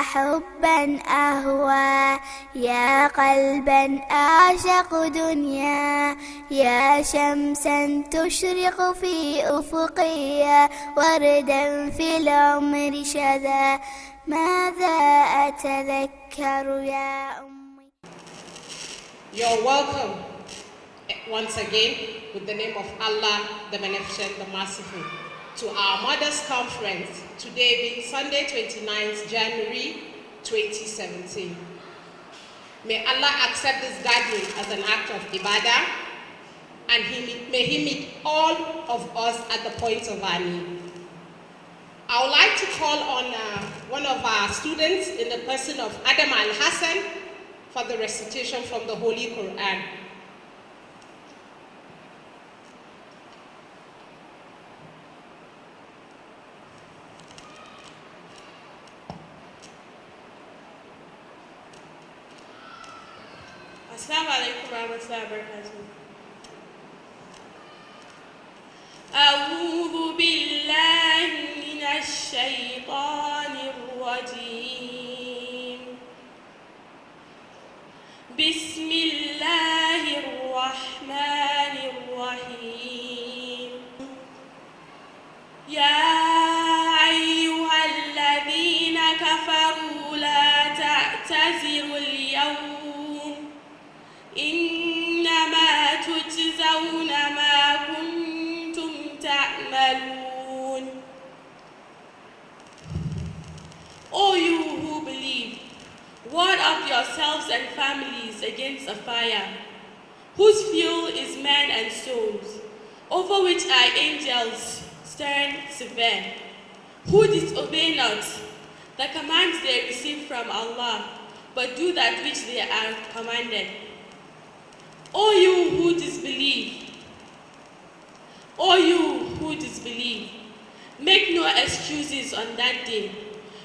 حبا أهوى يا قلبا أعشق دنيا يا شمسا تشرق في أفقي وردا في العمر شذا ماذا أتذكر يا أمي. You're welcome once again with the name of Allah, the Beneficent, the Merciful, to our Mothers' Conference, today being Sunday 29th January 2017. May Allah accept this gathering as an act of ibadah, and may He meet all of us at the point of our need. I would like to call on one of our students in the person of Adam Al-Hassan for the recitation from the Holy Quran. Assalamu alaikum warahmatullahi wabarakatuh. أعوذ بالله من الشيطان الرجيم. بسم الله الرحمن الرحيم. يا أيها الذين كفروا لا تعتذروا اليوم إنما تجزون ما كنتم تعملون. O you who believe, ward off yourselves and families against a fire, whose fuel is men and souls, over which are angels stern severe, who disobey not the commands they receive from Allah, but do that which they are commanded. O you who disbelieve, make no excuses on that day.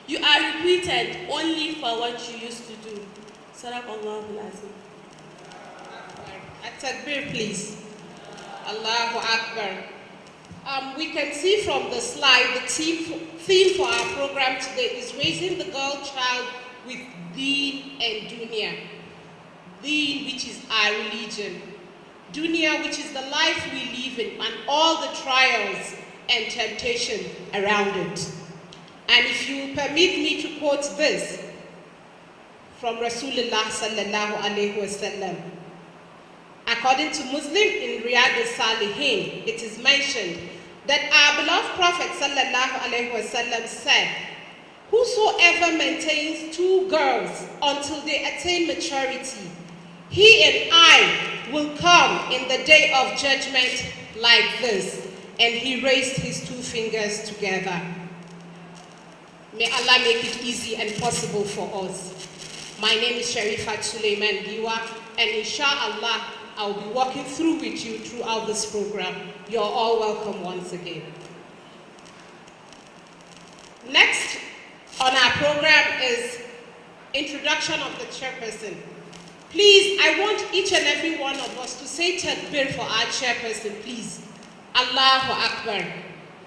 You are requited only for what you used to do. Sadaqallahul Azim. At-takbir, please. Allahu Akbar. We can see from the slide the theme for our program today is raising the girl child with Deen and Dunya. Deen, which is our religion. Dunya, which is the life we live in and all the trials and temptation around it. And if you permit me to quote this from Rasulullah sallallahu alaihi wasallam, according to Muslim in Riyadh al-Salihin, it is mentioned that our beloved Prophet sallallahu alaihi wasallam said, "Whosoever maintains two girls until they attain maturity, he and I will come in the day of judgment like this." And he raised his two fingers together. May Allah make it easy and possible for us. My name is Sharifat Suleiman Giwa, and inshallah, I'll be walking through with you throughout this program. You're all welcome once again. Next on our program is introduction of the chairperson. Please, I want each and every one of us to say takbir for our chairperson, please. Allahu Akbar,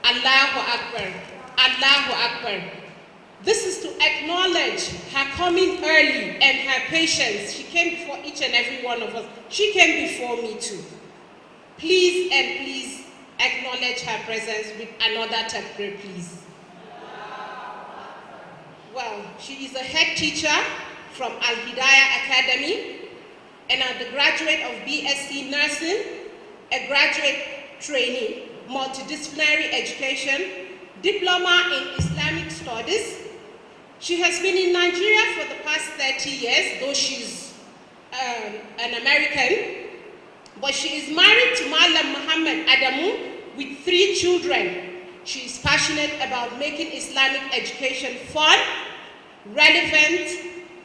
Allahu Akbar, Allahu Akbar. This is to acknowledge her coming early and her patience. She came before each and every one of us. She came before me too. Please and please acknowledge her presence with another takbir, please. Well, she is a head teacher from Al-Hidayah Academy, and a graduate of BSc Nursing, a graduate trainee, multidisciplinary education, diploma in Islamic Studies. She has been in Nigeria for the past 30 years, though she's an American, but she is married to Malam Muhammad Adamu with 3 children. She is passionate about making Islamic education fun, relevant,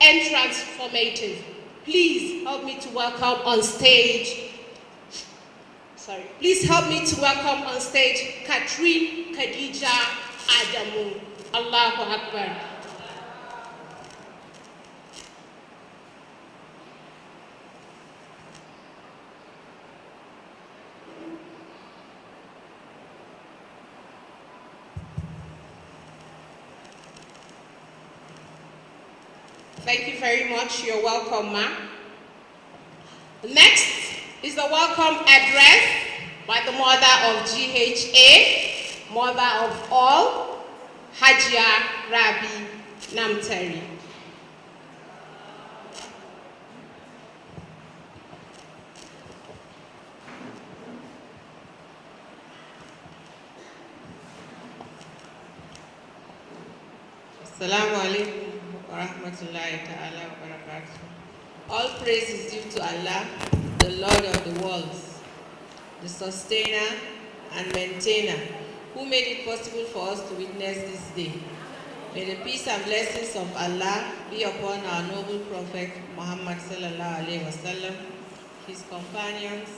and transformative. Please help me to welcome on stage, please help me to welcome on stage Catherine Khadija Adamu. Allahu Akbar. Thank you very much. You're welcome, ma. Next is the welcome address by the mother of GHA, mother of all, Hajia Rabi Namtari. Assalamu alaikum wa rahmatullahi ta'ala wa barakatuh. All praise is due to Allah, the Lord of the worlds, the sustainer and maintainer, who made it possible for us to witness this day. May the peace and blessings of Allah be upon our noble Prophet Muhammad sallallahu alaihi wasallam, his companions,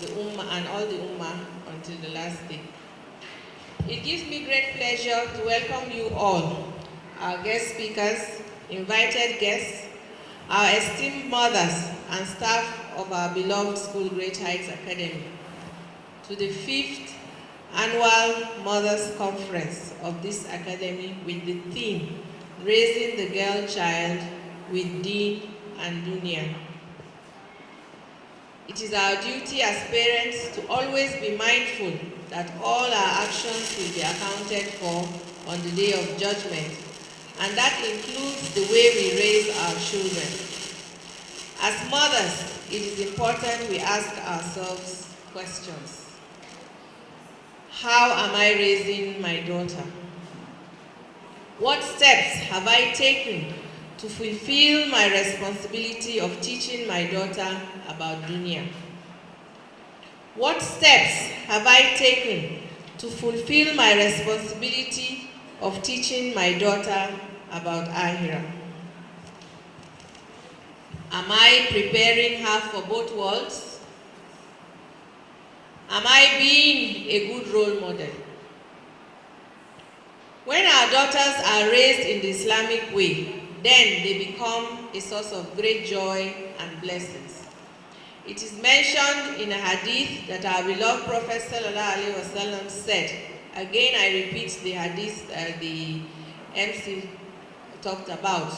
the Ummah and all the Ummah until the last day. It gives me great pleasure to welcome you all, our guest speakers, invited guests, our esteemed mothers and staff of our beloved school, Great Heights Academy, to the 5th Annual Mothers Conference of this academy with the theme, Raising the Girl Child with Deen and Dunya. It is our duty as parents to always be mindful that all our actions will be accounted for on the day of judgment, and that includes the way we raise our children. As mothers, it is important we ask ourselves questions. How am I raising my daughter? What steps have I taken to fulfill my responsibility of teaching my daughter about dunya? What steps have I taken to fulfill my responsibility of teaching my daughter about Ahira? Am I preparing her for both worlds? Am I being a good role model? When our daughters are raised in the Islamic way, then they become a source of great joy and blessings. It is mentioned in a hadith that our beloved Prophet ﷺ said, again I repeat the hadith the MC talked about,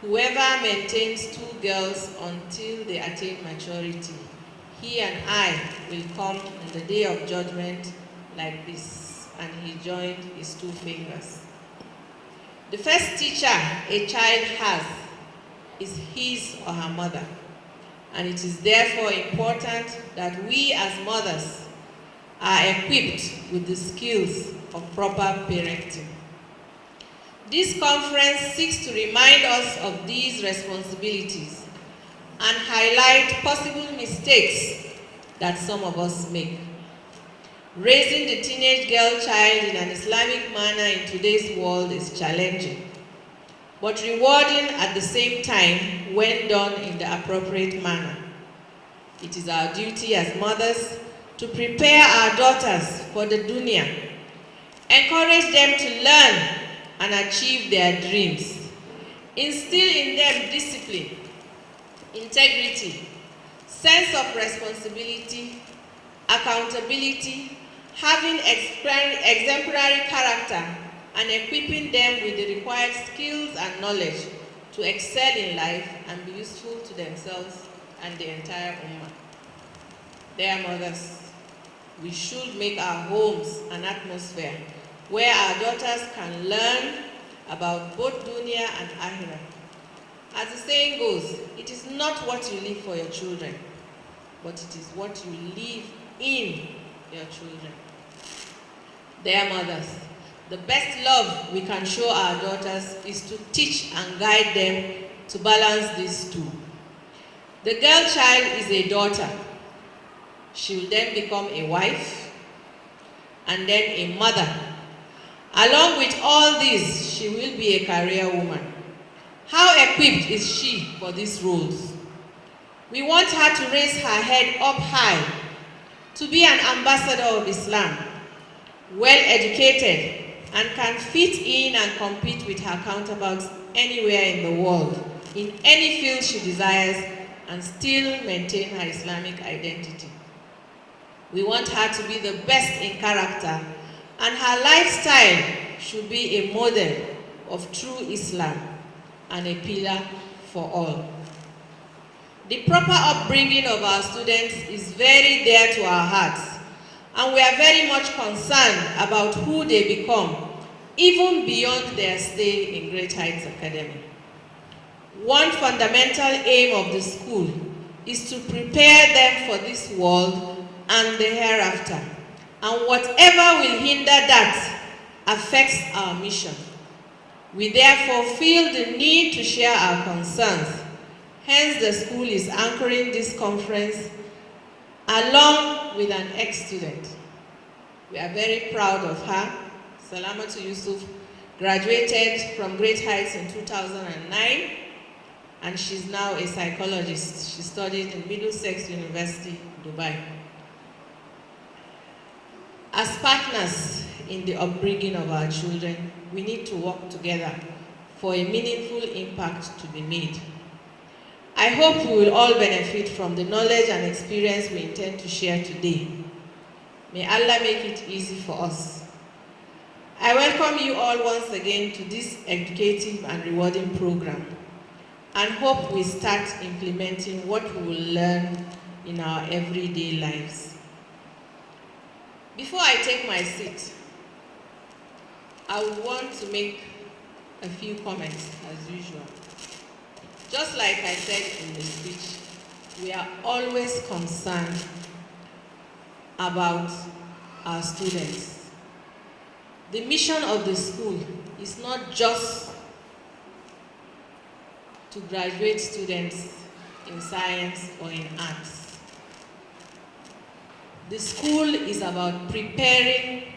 whoever maintains 2 girls until they attain maturity, he and I will come on the day of judgment like this. And he joined his 2 fingers. The first teacher a child has is his or her mother. And it is therefore important that we as mothers are equipped with the skills of proper parenting. This conference seeks to remind us of these responsibilities and highlight possible mistakes that some of us make. Raising the teenage girl child in an Islamic manner in today's world is challenging, but rewarding at the same time when done in the appropriate manner. It is our duty as mothers to prepare our daughters for the dunya, encourage them to learn and achieve their dreams, instill in them discipline, integrity, sense of responsibility, accountability, having exemplary character, and equipping them with the required skills and knowledge to excel in life and be useful to themselves and the entire Ummah. Dear mothers, we should make our homes an atmosphere where our daughters can learn about both dunya and akhirah. As the saying goes, it is not what you leave for your children, but it is what you leave in your children. Dear mothers, the best love we can show our daughters is to teach and guide them to balance these 2. The girl child is a daughter. She will then become a wife and then a mother. Along with all this, she will be a career woman. How equipped is she for these roles? We want her to raise her head up high, to be an ambassador of Islam, well educated, and can fit in and compete with her counterparts anywhere in the world, in any field she desires, and still maintain her Islamic identity. We want her to be the best in character, and her lifestyle should be a model of true Islam, and a pillar for all. The proper upbringing of our students is very dear to our hearts, and we are very much concerned about who they become, even beyond their stay in Great Heights Academy. One fundamental aim of the school is to prepare them for this world and the hereafter, and whatever will hinder that affects our mission. We therefore feel the need to share our concerns. Hence, the school is anchoring this conference along with an ex-student. We are very proud of her. Salamatu Yusuf graduated from Great Heights in 2009, and she's now a psychologist. She studied in Middlesex University, Dubai. As partners in the upbringing of our children, we need to work together for a meaningful impact to be made. I hope we will all benefit from the knowledge and experience we intend to share today. May Allah make it easy for us. I welcome you all once again to this educative and rewarding program, and hope we start implementing what we will learn in our everyday lives. Before I take my seat, I would want to make a few comments as usual. Just like I said in the speech, we are always concerned about our students. The mission of the school is not just to graduate students in science or in arts. The school is about preparing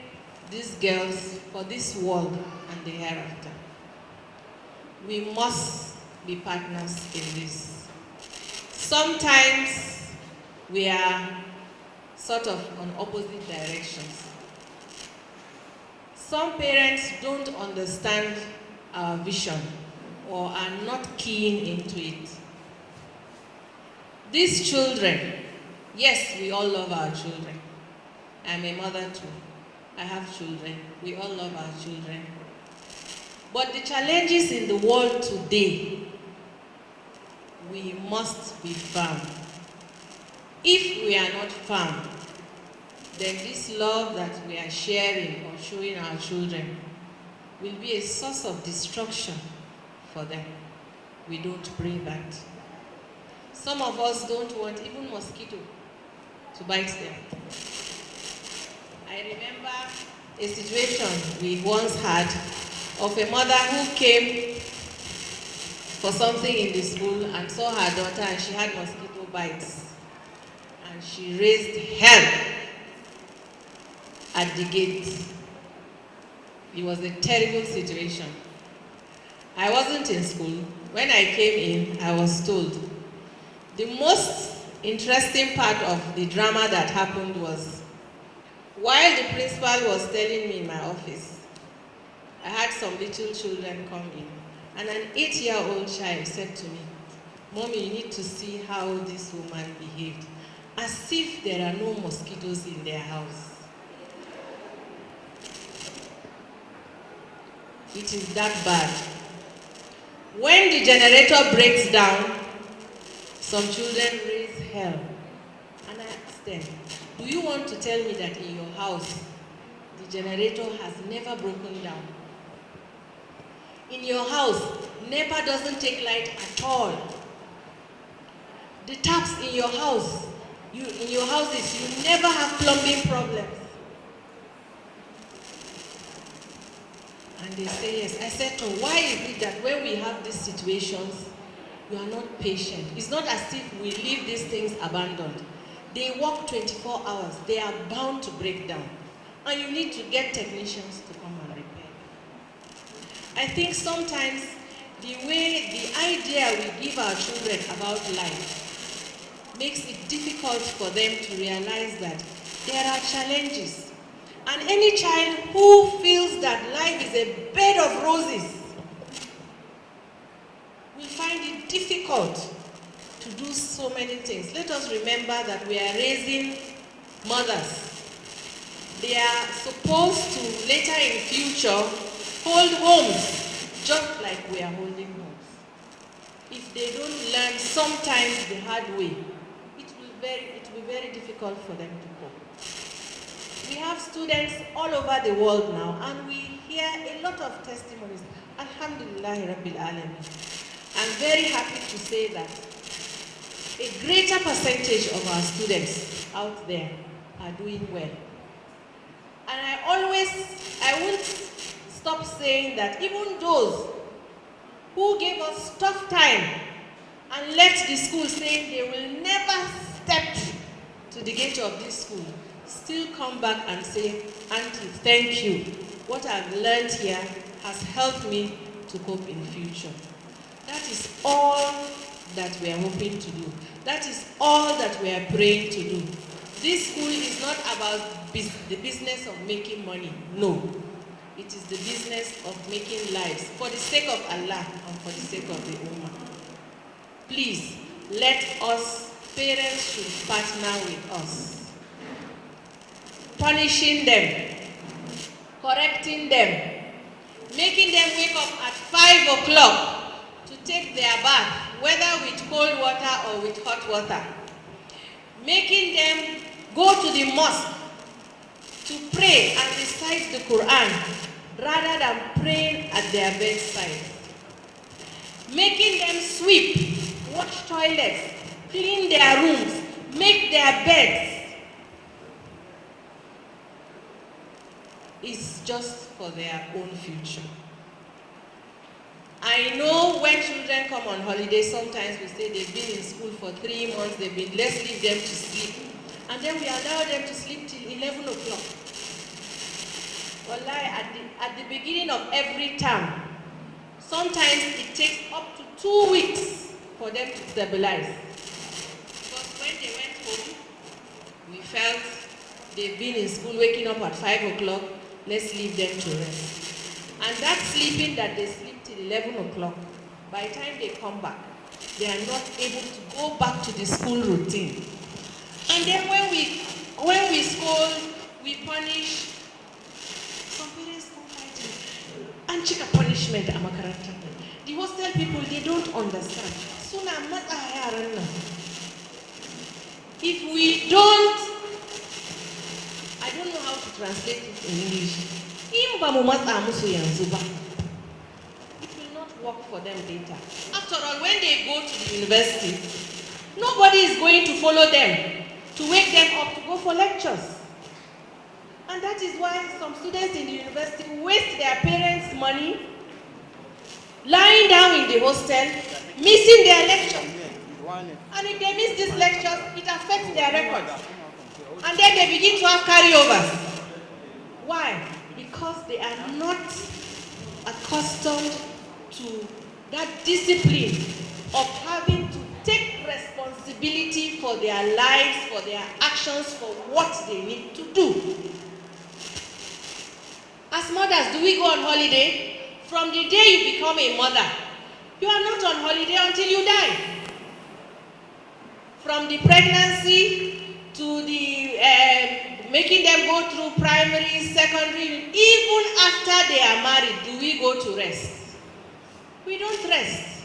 these girls for this world and the hereafter. We must be partners in this. Sometimes we are sort of on opposite directions. Some parents don't understand our vision or are not keen into it. These children, yes, we all love our children. I'm a mother too. I have children. We all love our children. But the challenges in the world today, we must be firm. If we are not firm, then this love that we are sharing or showing our children will be a source of destruction for them. We don't pray that. Some of us don't want even mosquito to bite them. I remember a situation we once had of a mother who came for something in the school and saw her daughter and she had mosquito bites. And she raised hell at the gate. It was a terrible situation. I wasn't in school. When I came in, I was told. The most interesting part of the drama that happened was, while the principal was telling me in my office, I had some little children come in, and an 8-year-old child said to me, "Mommy, you need to see how this woman behaved, as if there are no mosquitoes in their house." It is that bad. When the generator breaks down, some children raise hell. And I asked them, do you want to tell me that in your house, the generator has never broken down? In your house, NEPA doesn't take light at all. The taps in your house, in your houses, you never have plumbing problems. And they say yes. I said to them, why is it that when we have these situations, you are not patient? It's not as if we leave these things abandoned. They work 24 hours. They are bound to break down. And you need to get technicians to come and repair. I think sometimes the idea we give our children about life makes it difficult for them to realize that there are challenges. And any child who feels that life is a bed of roses will find it difficult to do so many things. Let us remember that we are raising mothers. They are supposed to, later in future, hold homes just like we are holding homes. they don't learn sometimes the hard way, it will be very difficult for them to cope. We have students all over the world now, and we hear a lot of testimonies. Alhamdulillah Rabbil Alameen. I'm very happy to say that a greater percentage of our students out there are doing well. And I won't stop saying that even those who gave us tough time and left the school saying they will never step to the gate of this school, still come back and say, Auntie, thank you. What I've learned here has helped me to cope in future. That is all that we are hoping to do. That is all that we are praying to do. This school is not about the business of making money. No. It is the business of making lives for the sake of Allah and for the sake of the Ummah. Please, let us, parents should partner with us. Punishing them, correcting them, making them wake up at 5 o'clock to take their bath, whether with cold water or with hot water. Making them go to the mosque to pray and recite the Quran rather than praying at their bedside. Making them sweep, wash toilets, clean their rooms, make their beds is just for their own future. I know when children come on holiday, sometimes we say they've been in school for 3 months, let's leave them to sleep. And then we allow them to sleep till 11 o'clock. Wallahi, at the beginning of every term, sometimes it takes up to 2 weeks for them to stabilize. Because when they went home, we felt they've been in school waking up at 5 o'clock, let's leave them to rest. And that sleeping that they sleep till 11 o'clock, by the time they come back, they are not able to go back to the school routine. And then when we scold, we punish, some parents don't like it. And chika punishment a makaranta. The hostel people, they don't understand. Suna matsa yaran nan. If we don't, I don't know how to translate it in English. In ba mu matsa musu yanzu ba, it will not work for them later. After all, when they go to the university, nobody is going to follow them to wake them up to go for lectures. And that is why some students in the university waste their parents' money lying down in the hostel, missing their lectures. And if they miss these lectures, it affects their records. And then they begin to have carryovers. Why? Because they are not accustomed to that discipline of having to take responsibility for their lives, for their actions, for what they need to do. As mothers, do we go on holiday? From the day you become a mother, you are not on holiday until you die. From the pregnancy to the making them go through primary, secondary, even after they are married, do we go to rest? We don't rest.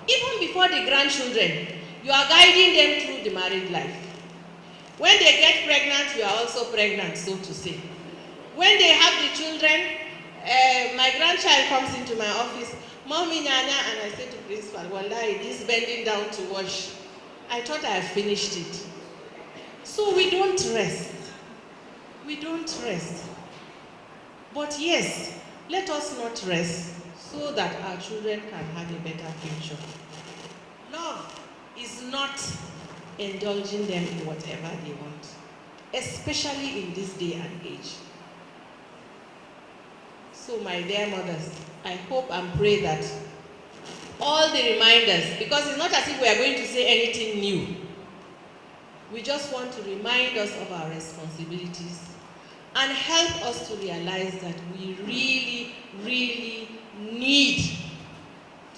Even before the grandchildren, you are guiding them through the married life. When they get pregnant, you are also pregnant, so to say. When they have the children, my grandchild comes into my office, Mommy, Nana, and I say to principal, Wallahi, this bending down to wash, I thought I had finished it. So we don't rest. We don't rest. But yes, let us not rest so that our children can have a better future. Love is not indulging them in whatever they want, especially in this day and age. So my dear mothers, I hope and pray that all the reminders, because it's not as if we are going to say anything new. We just want to remind us of our responsibilities and help us to realize that we really, really need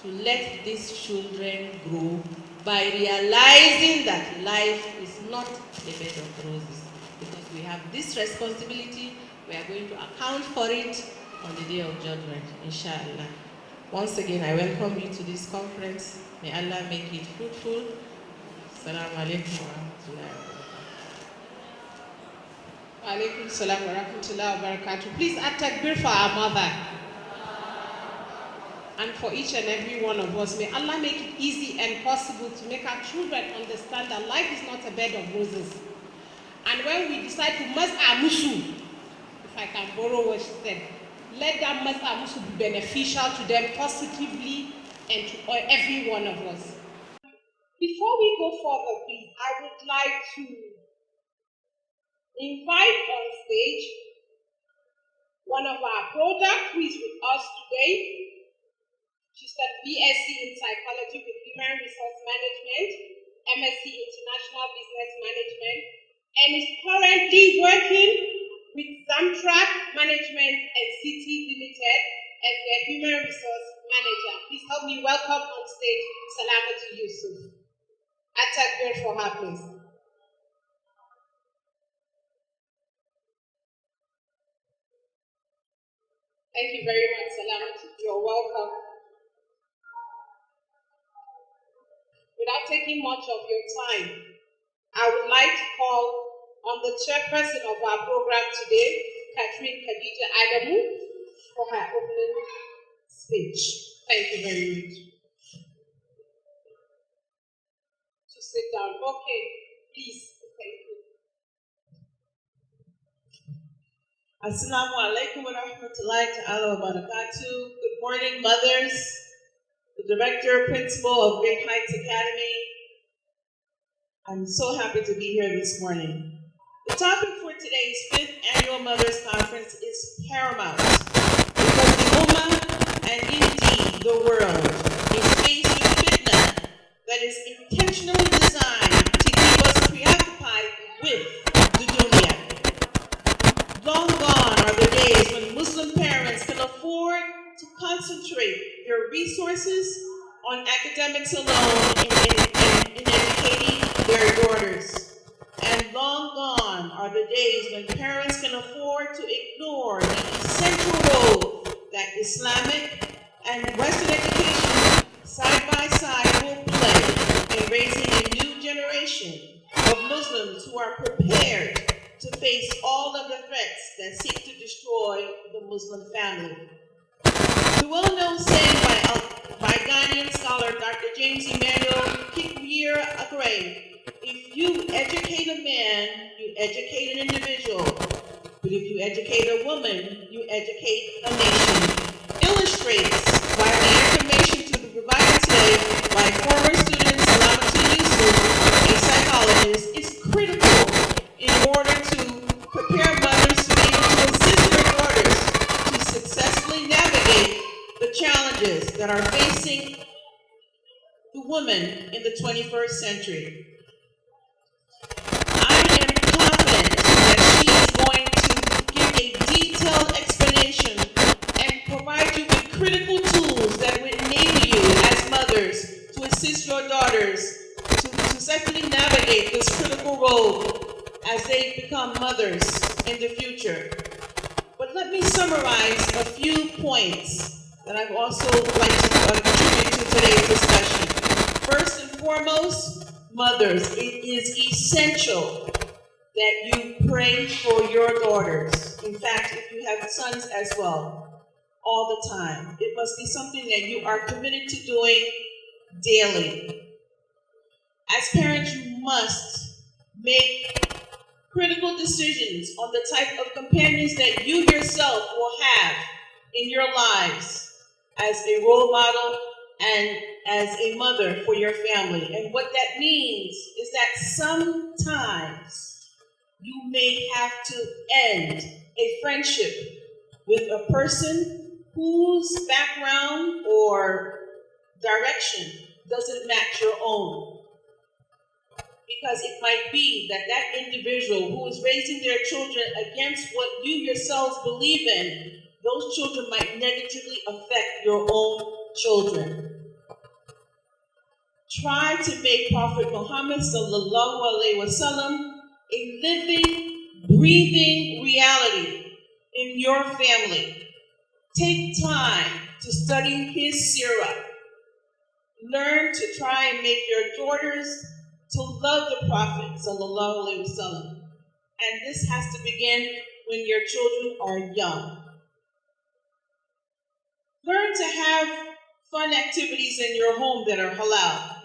to let these children grow by realizing that life is not a bed of roses. Because we have this responsibility, we are going to account for it on the day of judgment, inshallah. Once again, I welcome you to this conference. May Allah make it fruitful. Assalamu alaikum wa rahmatullahi wa barakatuh. Wa alaikum salam wa rahmatullahi wa barakatuh. Please add takbir for our mother. And for each and every one of us, may Allah make it easy and possible to make our children understand that life is not a bed of roses. And when we decide to mas amusu, if I can borrow what she said, let that mas amusu be beneficial to them positively and to every one of us. Before we go further, please, I would like to invite on stage one of our products who is with us today. She's got BSc in Psychology with Human Resource Management, MSc International Business Management, and is currently working with Zamtrak Management and City Limited as their Human Resource Manager. Please help me welcome on stage Salamatu Yusuf. A takbir for her, please. Thank you very much, Salamatu. You're welcome. Without taking much of your time, I would like to call on the chairperson of our program today, Catherine Khadija Adamu, for her opening speech. Thank you very much. To sit down. Okay, please. Thank you. Assalamu alaikum wa rahmatullahi ta'ala wa barakatuh. Good morning, mothers, the director, principal of Great Heights Academy. I'm so happy to be here this morning. The topic for today's 5th Annual Mothers Conference is paramount because the Ummah and indeed the world is faced with fitna that is intentionally designed to keep us preoccupied with the dunya. Long gone are the days when Muslim parents can afford to concentrate their resources on academics alone in educating their daughters. And long gone are the days when parents can afford to ignore the essential role that Islamic and Western education side by side will play in raising a new generation of Muslims who are prepared to face all of the threats that seek to destroy the Muslim family. The well-known saying by Ghanaian scholar Dr. James Emmanuel Kikmir Akray, if you educate a man, you educate an individual. But if you educate a woman, you educate a nation, illustrates why the information to be provided today by former student Salamatu Yusuf, a psychologist, is critical in order to prepare mothers to be able to assist their daughters to successfully navigate the challenges that are facing the woman in the 21st century. I am confident that she is going to give a detailed explanation and provide you with critical tools that will enable you as mothers to assist your daughters to successfully navigate this critical role as they become mothers in the future. But let me summarize a few points that I've also like to contribute to today's discussion. First and foremost, mothers, it is essential that you pray for your daughters. In fact, if you have sons as well, all the time. It must be something that you are committed to doing daily. As parents, you must make critical decisions on the type of companions that you yourself will have in your lives as a role model and as a mother for your family. And what that means is that sometimes you may have to end a friendship with a person whose background or direction doesn't match your own. Because it might be that that individual who is raising their children against what you yourselves believe in, those children might negatively affect your own children. Try to make Prophet Muhammad sallallahu alaihi wasallam a living, breathing reality in your family. Take time to study his seerah. Learn to try and make your daughters to love the Prophet, sallallahu alaihi wasallam. And this has to begin when your children are young. Learn to have fun activities in your home that are halal.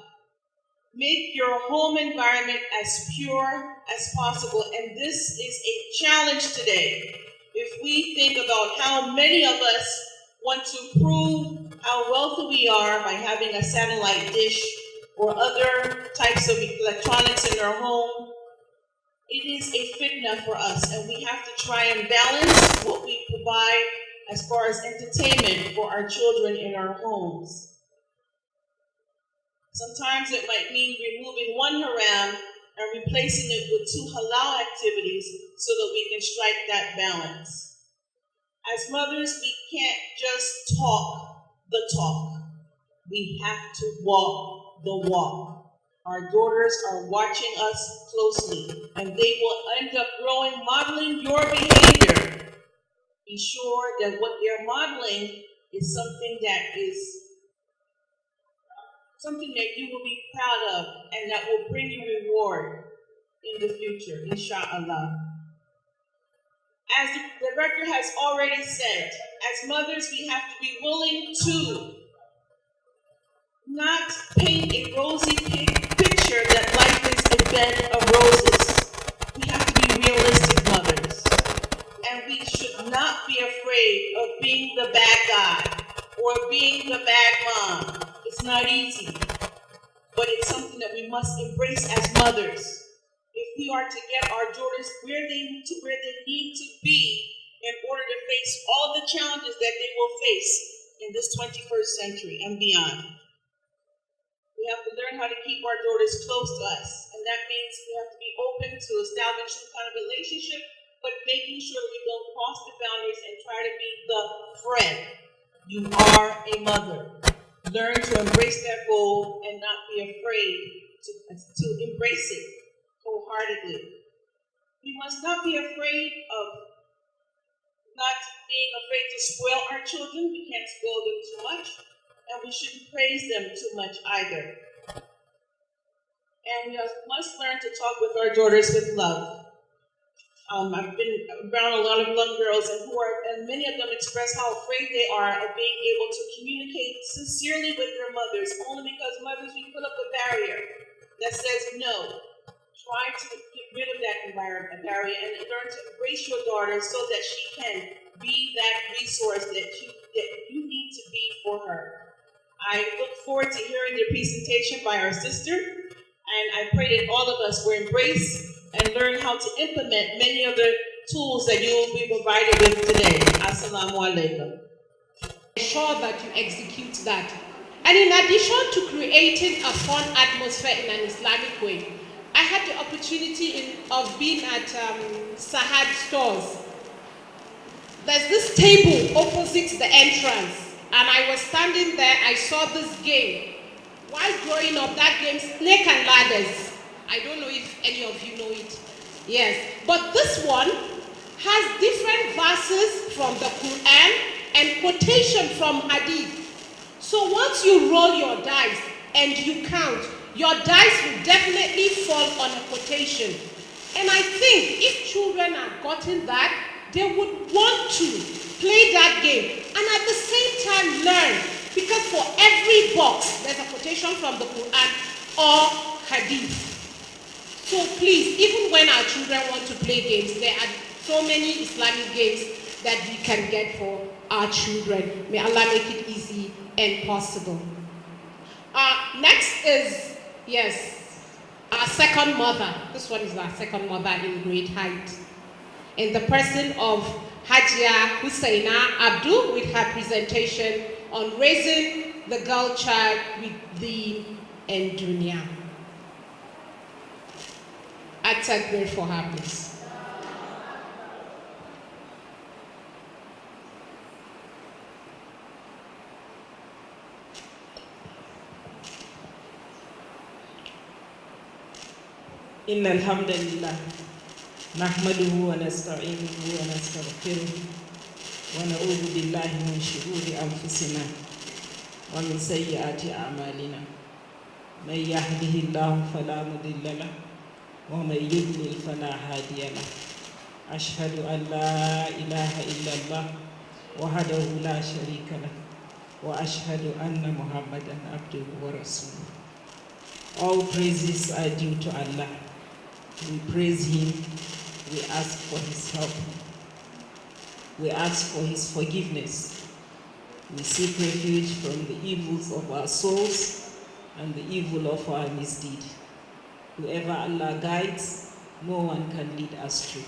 Make your home environment as pure as possible. And this is a challenge today. If we think about how many of us want to prove how wealthy we are by having a satellite dish or other types of electronics in our home, it is a fitna for us, and we have to try and balance what we provide as far as entertainment for our children in our homes. Sometimes it might mean removing one haram and replacing it with 2 halal activities so that we can strike that balance. As mothers, we can't just talk the talk. We have to walk the walk. Our daughters are watching us closely, and they will end up growing, modeling your behavior. Be sure that what they're modeling is something that you will be proud of and that will bring you reward in the future, inshallah. As the director has already said, as mothers, we have to be willing to not paint a rosy picture that life is a bed of roses. We have to be realistic mothers. And we should not be afraid of being the bad guy or being the bad mom. It's not easy, but it's something that we must embrace as mothers. If we are to get our daughters where they need to be in order to face all the challenges that they will face in this 21st century and beyond. We have to learn how to keep our daughters close to us, and that means we have to be open to establish some kind of relationship, but making sure we don't cross the boundaries and try to be the friend. You are a mother. Learn to embrace that role and not be afraid to embrace it wholeheartedly. We must not be afraid of not being afraid to spoil our children. We can't spoil them too much, and we shouldn't praise them too much either. And we must learn to talk with our daughters with love. I've been around a lot of young girls, and many of them express how afraid they are of being able to communicate sincerely with their mothers, only because mothers, we put up a barrier that says no. Try to get rid of that barrier and learn to embrace your daughter so that she can be that resource that you need to be for her. I look forward to hearing the presentation by our sister, and I pray that all of us will embrace and learn how to implement many of the tools that you will be provided with today. Assalamu alaikum. Ensure that you execute that. And in addition to creating a fun atmosphere in an Islamic way, I had the opportunity of being at Sahad stores. There's this table opposite the entrance, and I was standing there. I saw this game. While growing up, that game, Snake and Ladders. I don't know if any of you know it. Yes. But this one has different verses from the Quran and quotation from Hadith. So once you roll your dice and you count, your dice will definitely fall on a quotation. And I think if children had gotten that, they would want to play that game and at the same time learn. Because for every box, there's a quotation from the Quran or Hadith. So please, even when our children want to play games, there are so many Islamic games that we can get for our children. May Allah make it easy and possible. Next is, our second mother. This one is our second mother in great height. In the person of Hajia Hussaina Abdul with her presentation on raising the girl child with deen and dunya. I take for her, please. إن الحمد لله نحمده ونستعينه ونستغفره ونعوذ بالله من شرور أنفسنا ومن سيئات أعمالنا من يهده الله فلا مضل له ومن يضلل فلا هادي له أشهد أن لا إله إلا الله وحده لا شريك له وأشهد أن محمدا عبده ورسوله. All praises are due to Allah. We praise Him. We ask for His help. We ask for His forgiveness. We seek refuge from the evils of our souls and the evil of our misdeed. Whoever Allah guides, no one can lead astray.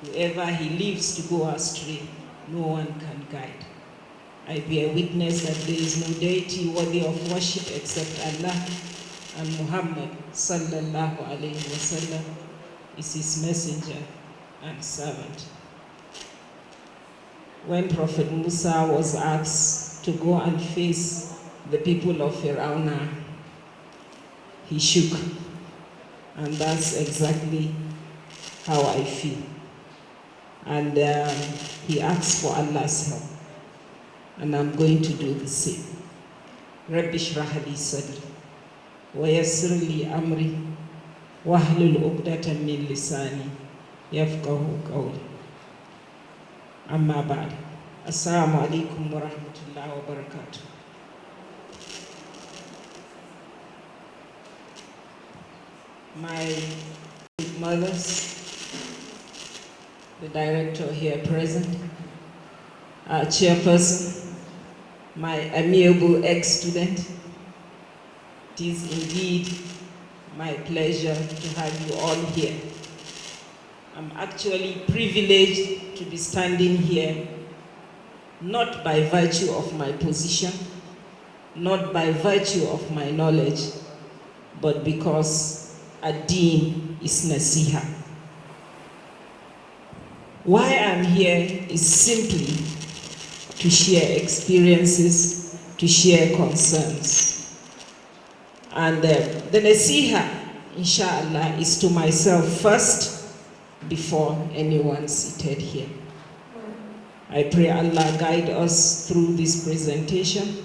Whoever He leaves to go astray, no one can guide. I bear witness that there is no deity worthy of worship except Allah, and Muhammad sallallahu alayhi wasallam is His messenger and servant. When Prophet Musa was asked to go and face the people of Fir'aun, he shook. And that's exactly how I feel. And he asked for Allah's help. And I'm going to do the same. Rabbi shrah li sadri wa yassir li amri wahlul 'uqdatan min lisani yafqahu qawli. Amma ba'd. Assalamu alaikum wa rahmatullahi wa barakatuh. My mothers, the director here present, our chairperson, my amiable ex-student, it is indeed my pleasure to have you all here. I'm actually privileged to be standing here, not by virtue of my position, not by virtue of my knowledge, but because ad-deen is nasiha. Why I'm here is simply to share experiences, to share concerns. And the nasiha, inshallah, is to myself first, before anyone seated here. I pray Allah guide us through this presentation,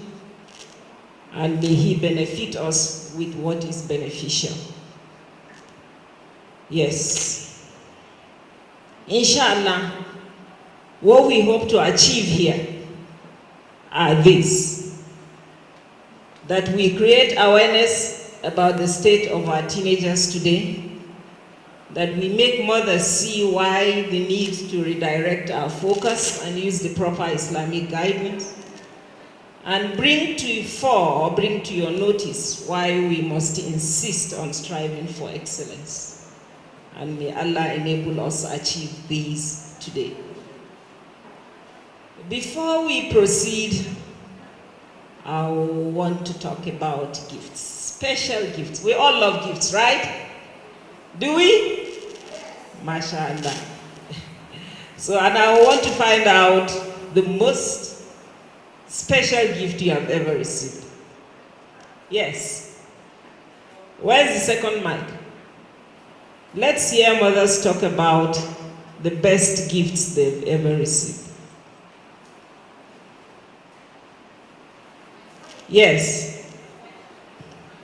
and may He benefit us with what is beneficial. Yes. Inshallah, what we hope to achieve here are these: that we create awareness about the state of our teenagers today, that we make mothers see why the need to redirect our focus and use the proper Islamic guidance, and bring to your notice why we must insist on striving for excellence. And may Allah enable us to achieve these today. Before we proceed, I want to talk about gifts, special gifts. We all love gifts, right? Do we? MashaAllah. So, and I want to find out the most special gift you have ever received. Yes. Where's the second mic? Let's hear mothers talk about the best gifts they've ever received. Yes.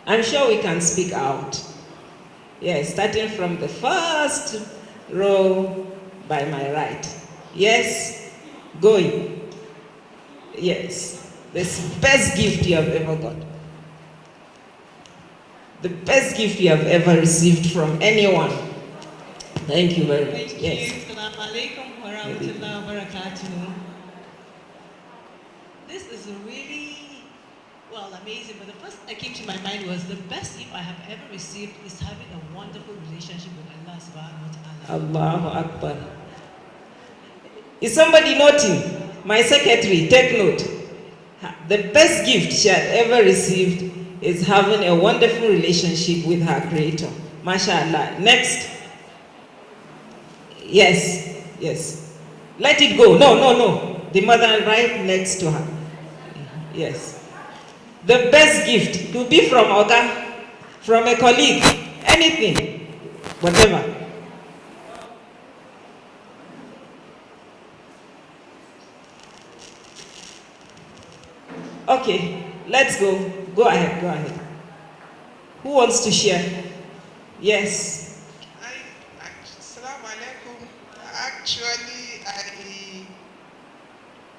I'm sure we can speak out. Yes, starting from the first row by my right. Yes, going. Yes, this best gift you have ever got. The best gift you have ever received from anyone. Thank you very much. Yes. Assalamu alaikum wa rahmatullahi wa barakatuh. This is really, well, amazing, but the first that came to my mind was the best gift I have ever received is having a wonderful relationship with Allah subhanahu wa ta'ala. Allahu Akbar. Is somebody noting? My secretary, take note. The best gift she had ever received is having a wonderful relationship with her Creator. MashaAllah. Next. Yes, yes. Let it go. No, no, no. The mother right next to her. Yes. The best gift to be from Oga, from a colleague, anything, whatever. Okay, let's go. Go ahead, go ahead. Who wants to share? Yes. Assalamu alaikum. Actually,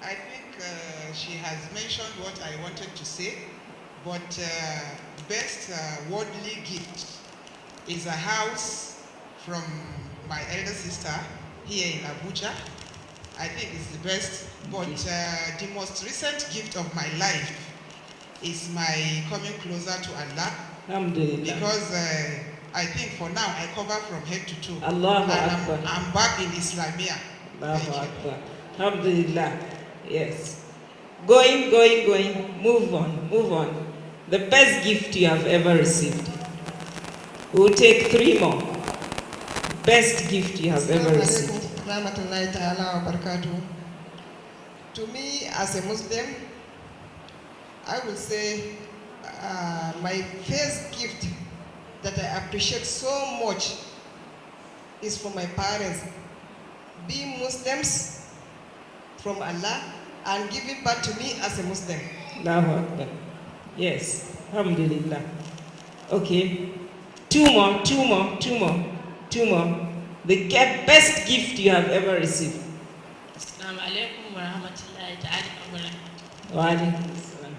I think she has mentioned what I wanted to say, but best worldly gift is a house from my elder sister here in Abuja. I think it's the best, but the most recent gift of my life is my coming closer to Allah. Alhamdulillah. Because I think for now I cover from head to toe. Allahu Akbar. I'm back in Islamia. Allahu Akbar. Alhamdulillah. Yes. Going. Move on. The best gift you have ever received. We'll take 3 more. Best gift you have ever received. To me, as a Muslim, I will say my first gift that I appreciate so much is for my parents. Being Muslims from Allah and giving back to me as a Muslim. Allahu Akbar. Yes. Alhamdulillah. Okay. 2 more. The best gift you have ever received. Assalamu alaikum wa rahmatullahi ta'ala wa barakatuh. Wa alaikum assalam.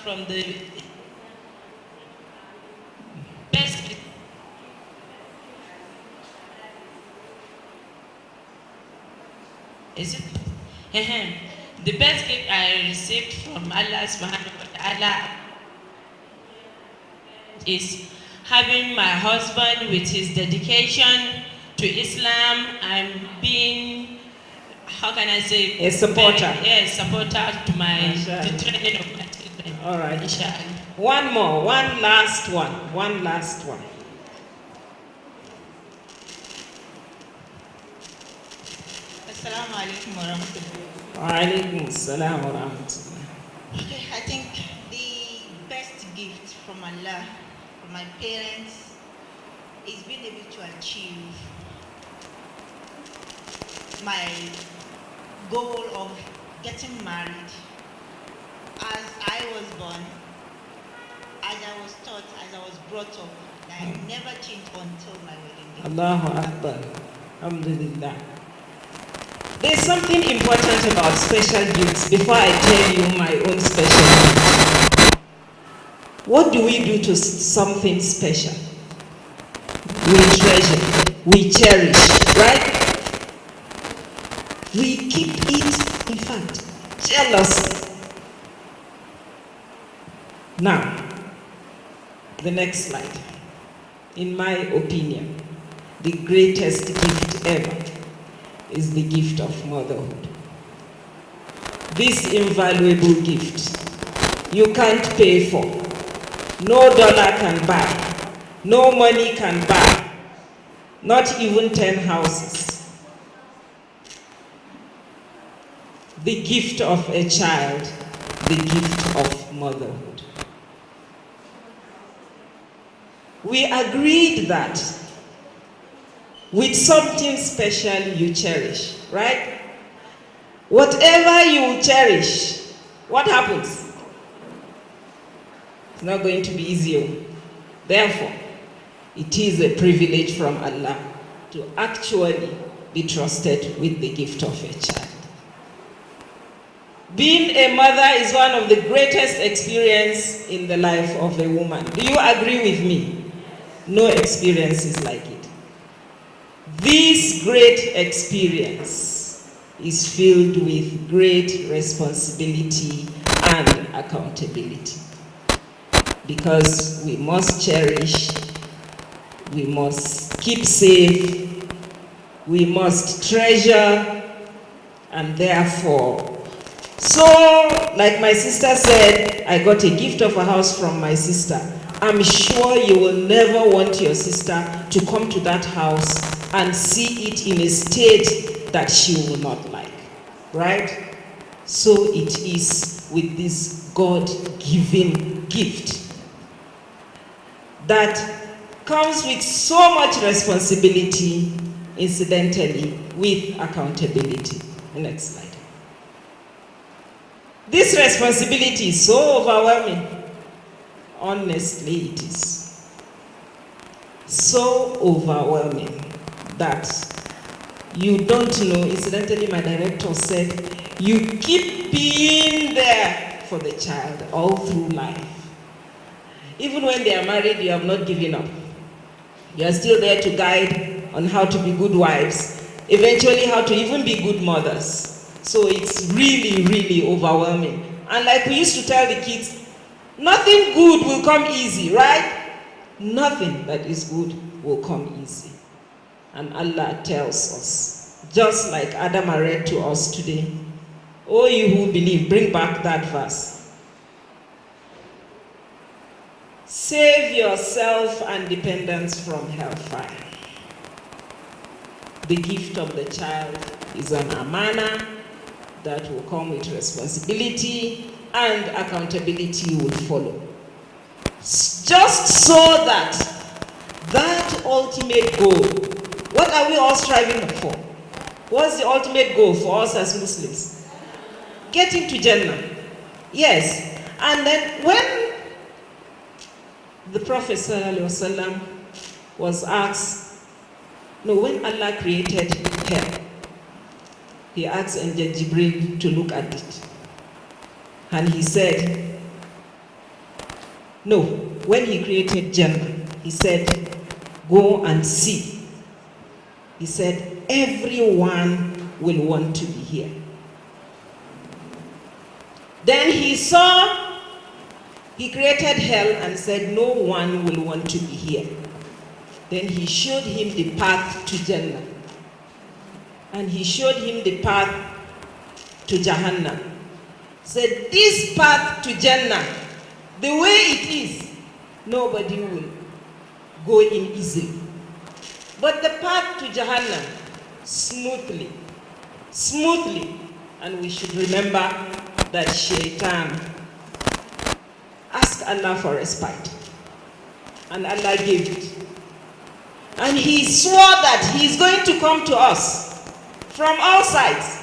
From the best gift. Is it? The best gift I received from Allah subhanahu wa ta'ala is having my husband with his dedication to Islam and being, how can I say? A supporter. Yes, supporter to the training of my children. All right. Inshallah. One more. One last one. Assalamu alaikum wa rahmatullah. Wa alaikum assalam wa rahmatullah. Okay, I think the best gift from Allah, from my parents, is being able to achieve my goal of getting married. As I was born, as I was taught, as I was brought up, I never changed until my wedding day. Allahu Akbar. Alhamdulillah. There's something important about special gifts before I tell you my own special gift. What do we do to something special? We treasure, we cherish, right? We keep it, in fact, jealously. Now, the next slide. In my opinion, the greatest gift ever is the gift of motherhood. This invaluable gift you can't pay for. No dollar can buy. No money can buy. Not even 10 houses. The gift of a child, the gift of motherhood. We agreed that with something special you cherish, right? Whatever you cherish, what happens? It's not going to be easy. Therefore, it is a privilege from Allah to actually be trusted with the gift of a child. Being a mother is one of the greatest experiences in the life of a woman. Do you agree with me? No experience is like it. This great experience is filled with great responsibility and accountability. Because we must cherish, we must keep safe, we must treasure, and therefore, so like my sister said, I got a gift of a house from my sister. I'm sure you will never want your sister to come to that house and see it in a state that she will not like, right? So it is with this God-given gift that comes with so much responsibility, incidentally, with accountability. Next slide. This responsibility is so overwhelming. Honestly, it is so overwhelming that you don't know. Incidentally, my director said, you keep being there for the child all through life. Even when they are married, you have not given up. You are still there to guide on how to be good wives, eventually how to even be good mothers. So it's really, really overwhelming. And like we used to tell the kids, nothing good will come easy, right? Nothing that is good will come easy. And Allah tells us, just like Adam read to us today, "O you who believe," bring back that verse. "Save yourself and dependents from hellfire." The gift of the child is an amana that will come with responsibility, and accountability will follow. Just so that that ultimate goal, what are we all striving for? What's the ultimate goal for us as Muslims? Getting to Jannah. Yes. And then when the Prophet ﷺ was asked, when Allah created hell, he asked Angel Jibril to look at it. And he said, when he created Jannah, he said, go and see. He said, everyone will want to be here. Then he created hell and said, no one will want to be here. Then he showed him the path to Jannah. And he showed him the path to Jahannam. Said, this path to Jannah, the way it is, nobody will go in easily. But the path to Jahannam, smoothly. And we should remember that Shaitan asked Allah for respite. And Allah gave it. And he swore that he is going to come to us from all sides.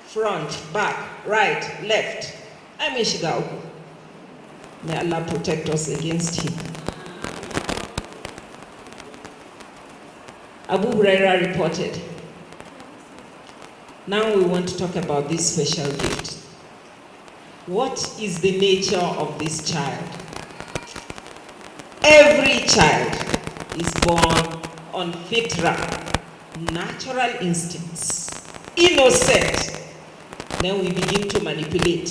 Front, back, right, left. May Allah protect us against him. Abu Huraira reported. Now we want to talk about this special gift. What is the nature of this child? Every child is born on fitra, natural instincts, innocent. Then we begin to manipulate.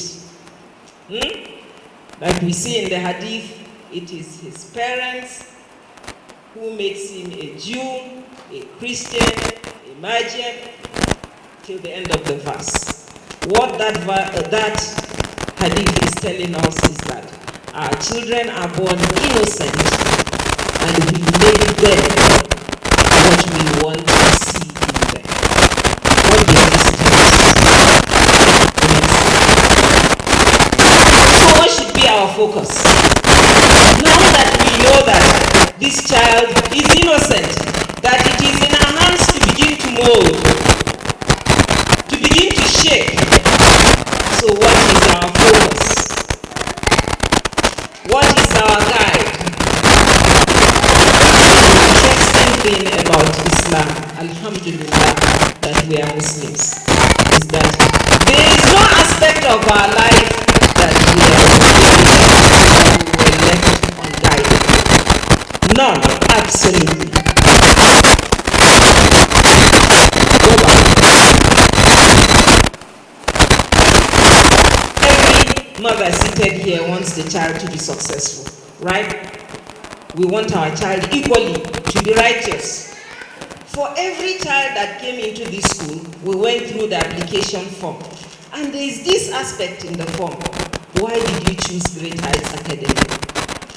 Like we see in the hadith, it is his parents who makes him a Jew, a Christian, a Magian, till the end of the verse. What that hadith is telling us is that our children are born innocent, and we make them what we want to see in them. What does this tell us? So what should be our focus? Now that we know that this child is innocent, that it is in our hands to begin to mold, to begin to shape. So what is our focus? What is our guide? The interesting thing about Islam, alhamdulillah, that we are Muslims, is that there is no aspect of our life that we were left unguided. None, absolutely. Every mother seated here wants the child to be successful, right? We want our child equally to be righteous. For every child that came into this school, we went through the application form. And there is this aspect in the form. Why did you choose Great Heights Academy?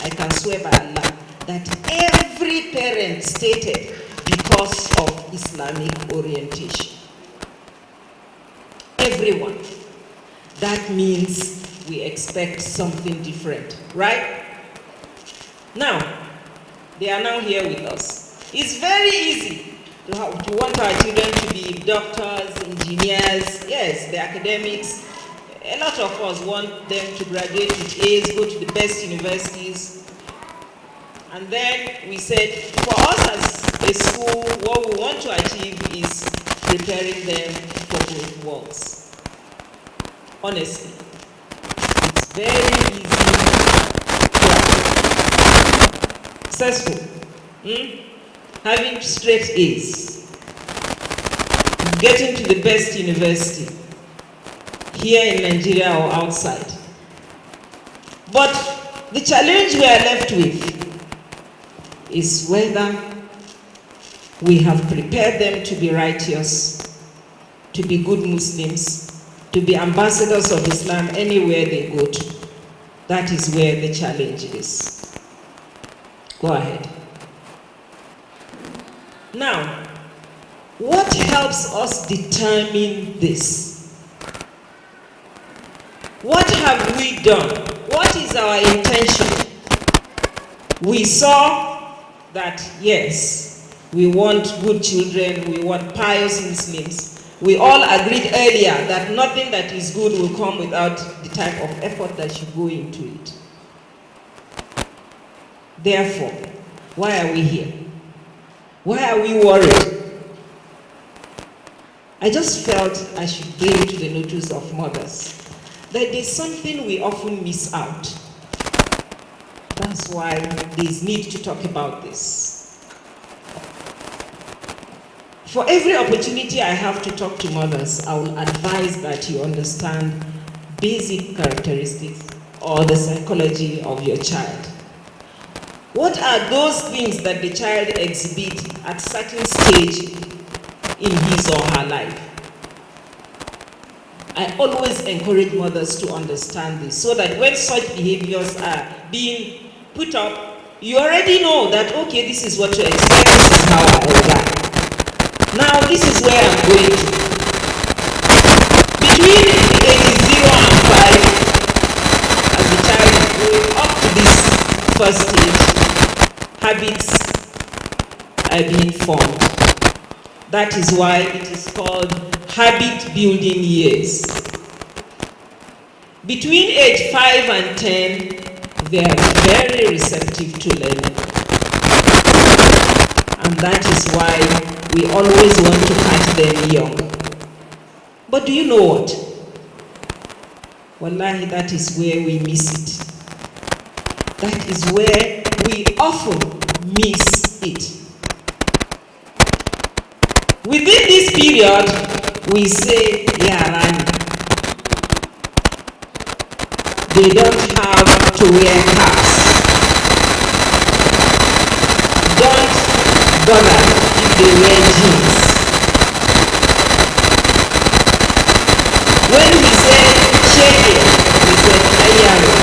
I can swear by Allah that every parent stated because of Islamic orientation. Everyone. That means we expect something different, right? Now, they are now here with us. It's very easy We want our children to be doctors, engineers, yes, the academics. A lot of us want them to graduate with A's, go to the best universities. And then we said, for us as a school, what we want to achieve is preparing them for both worlds. Honestly, it's very easy to be successful. Having straight A's, getting to the best university, here in Nigeria or outside. But the challenge we are left with is whether we have prepared them to be righteous, to be good Muslims, to be ambassadors of Islam anywhere they go to. That is where the challenge is. Go ahead. Now, what helps us determine this? What have we done? What is our intention? We saw that, yes, we want good children, we want pious Muslims. We all agreed earlier that nothing that is good will come without the type of effort that should go into it. Therefore, why are we here? Why are we worried? I just felt I should bring to the notice of mothers that there's something we often miss out. That's why there's need to talk about this. For every opportunity I have to talk to mothers, I will advise that you understand basic characteristics or the psychology of your child. What are those things that the child exhibits at certain stage in his or her life? I always encourage mothers to understand this so that when such behaviors are being put up, you already know that, okay, this is what to expect, this is how I will react. Now, this is where I'm going to. Between ages 0 and 5, as the child is growing up to this first stage, habits are being formed. That is why it is called habit building years. Between age 5 and 10, they are very receptive to learning. And that is why we always want to catch them young. But do you know what? Wallahi, that is where we miss it. That is where we often miss it. Within this period, we say, Yarani. They don't have to wear caps. Don't bother if they wear jeans. When we say Shege, we say Ayaro.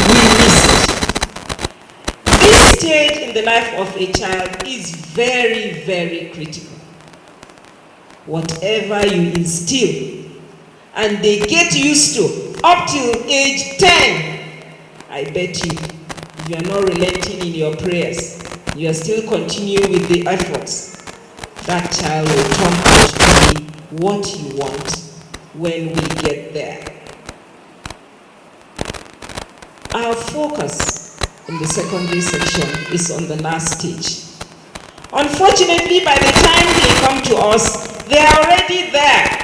We miss it. This stage in the life of a child is very, very critical. Whatever you instill and they get used to up till age 10, I bet you, if you are not relenting in your prayers, you are still continuing with the efforts, that child will turn out to be what you want when we get there. Our focus in the secondary section is on the last stage. Unfortunately, by the time they come to us, they are already there.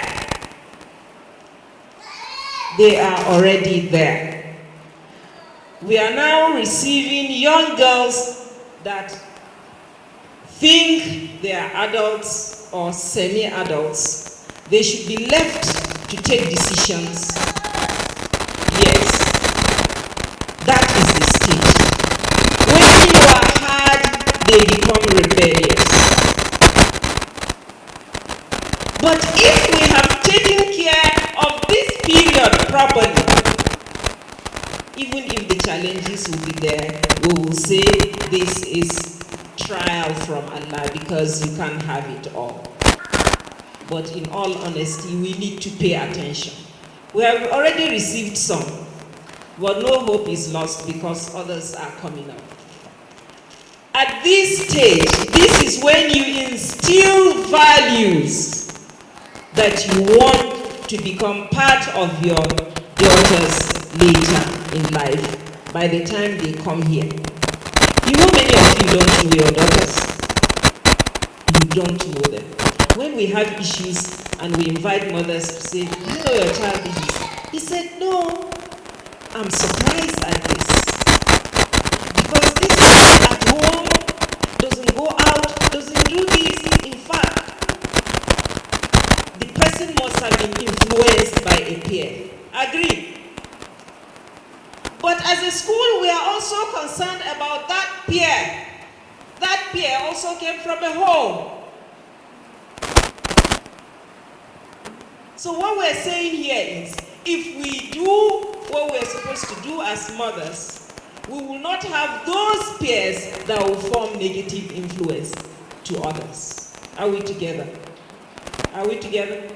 They are already there. We are now receiving young girls that think they are adults or semi-adults. They should be left to take decisions. Yes, that is the stage. When you are hard, they become rebellious. But if we have taken care of this period properly, even if the challenges will be there, we will say this is trial from Allah because you can't have it all. But in all honesty, we need to pay attention. We have already received some, but no hope is lost because others are coming up. At this stage, this is when you instill values that you want to become part of your daughters later in life, by the time they come here. You know, many of you don't know your daughters. You don't know them. When we have issues and we invite mothers to say, you know your child is, he said, no, I'm surprised at this. Because this is at home, doesn't go out, doesn't do this. In fact, the person must have been influenced by a peer. Agree? But as a school, we are also concerned about that peer. That peer also came from a home. So what we're saying here is, if we do what we're supposed to do as mothers, we will not have those peers that will form negative influence to others. Are we together? Are we together?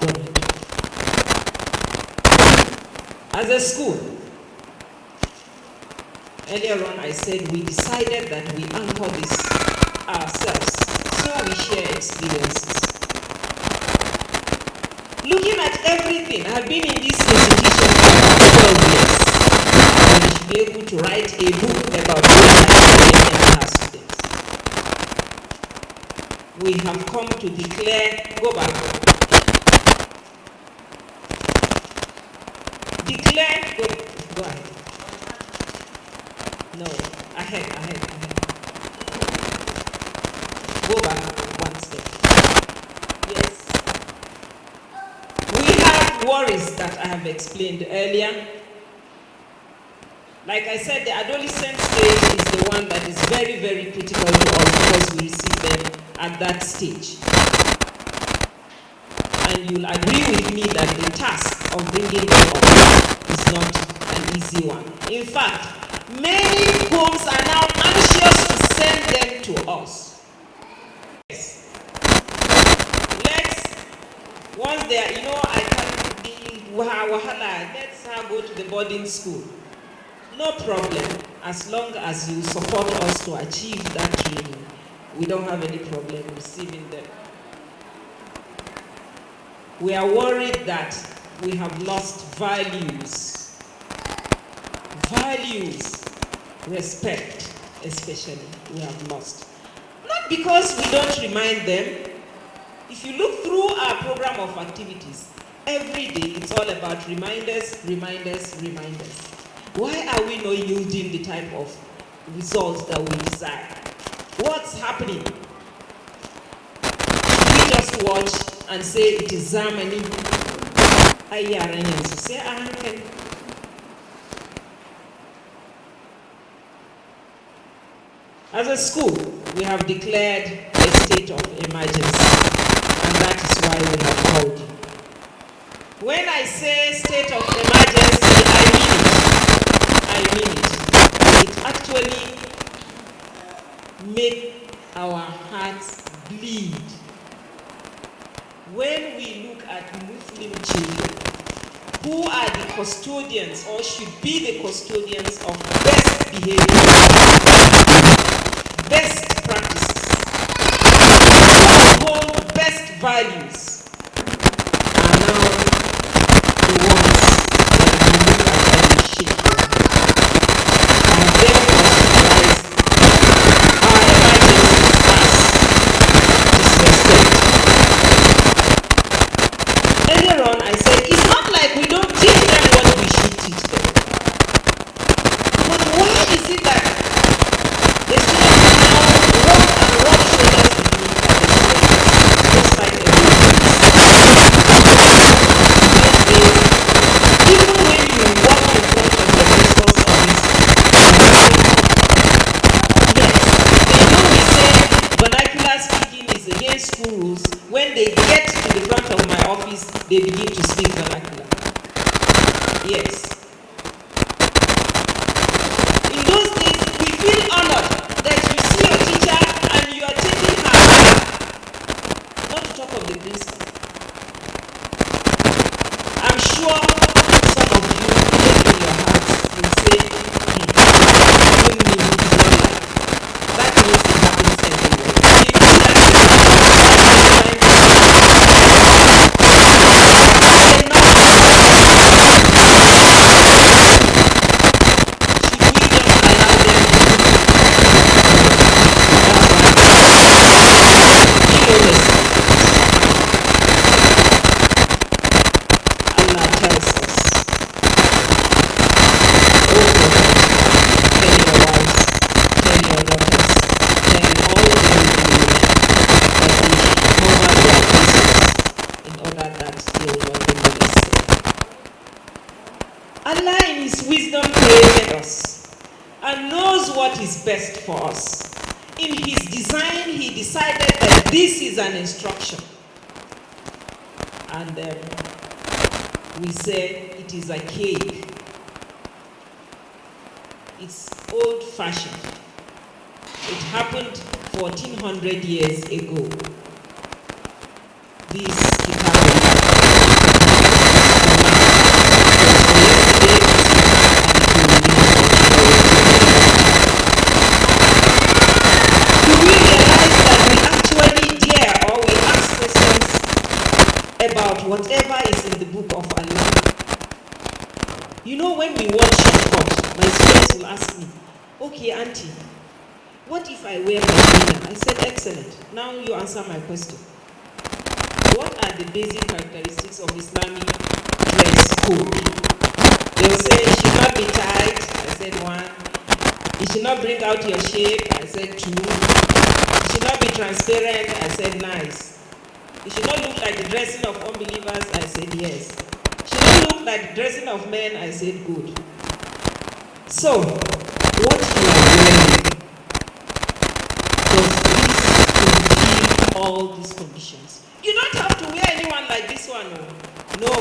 Good. As a school, earlier on I said we decided that we anchor this ourselves, so we share experiences. Looking at everything, I've been in this institution for 12 years. I should be able to write a book about the our students. We have come to declare, go back. Declare, go ahead. No, ahead. Go back one step. Yes. We have worries that I have explained earlier. Like I said, the adolescent stage is the one that is very, very critical to us because we receive them at that stage. And you'll agree with me that the task of bringing them up is not an easy one. In fact, many homes are now anxious to send them to us. Yes. Once they are, I can be wahala, let's go to the boarding school. No problem, as long as you support us to achieve that training. We don't have any problem receiving them. We are worried that we have lost values. Values, respect, especially, we have lost. Not because we don't remind them. If you look through our program of activities, every day it's all about reminders. Why are we not yielding the type of results that we desire? What's happening? We just watch and say it is Zamani. As a school, we have declared a state of emergency, and that is why we have called you. When I say state of emergency, I mean it. It actually makes our hearts bleed. When we look at Muslim children, who are the custodians or should be the custodians of best behavior, best practices, hold best values, are now the ones that we look at and we shake. And therefore surprise our emergency as disrespect. Earlier on I said it's not like we don't teach them what we should teach them. But why is it that the students now walk and rub shoulders with me despite everything? Even when you walk in front of the principal's office, yes, they know we say vernacular speaking is against school rules. When they get to the front of my office, they begin to speak vernacular. Yes. In those days, we feel honored that you see your teacher and you are taking her hand. Not to talk of the principal. I'm sure some of you in your hearts will say, even me, it is not like. Allah in His wisdom created us and knows what is best for us. In His design, He decided that this is an instruction. And we say it is a cake. It's old-fashioned. It happened 1400 years ago. This about whatever is in the book of Allah. You know, when we watch shortcut, my students will ask me, okay, auntie, what if I wear hijab? I said, excellent. Now you answer my question. What are the basic characteristics of Islamic dress code? They will say, it should not be tight. I said, 1. It should not bring out your shape. I said, 2. It should not be transparent. I said, nice. It should not look like the dressing of unbelievers. I said, yes. It should not look like the dressing of men. I said, good. So, what you are wearing, does this fulfill all these conditions? You don't have to wear anyone like this one. No.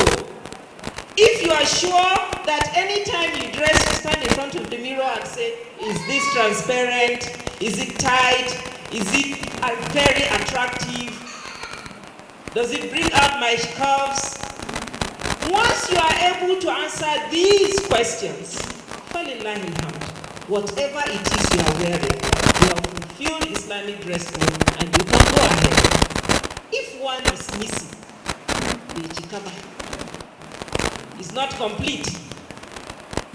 If you are sure that anytime you dress, you stand in front of the mirror and say, is this transparent? Is it tight? Is it very attractive? Does it bring out my curves? Once you are able to answer these questions, whatever it is you are wearing, you have fulfilled Islamic dress code and you can go ahead. If one is missing, the chikaba is not complete.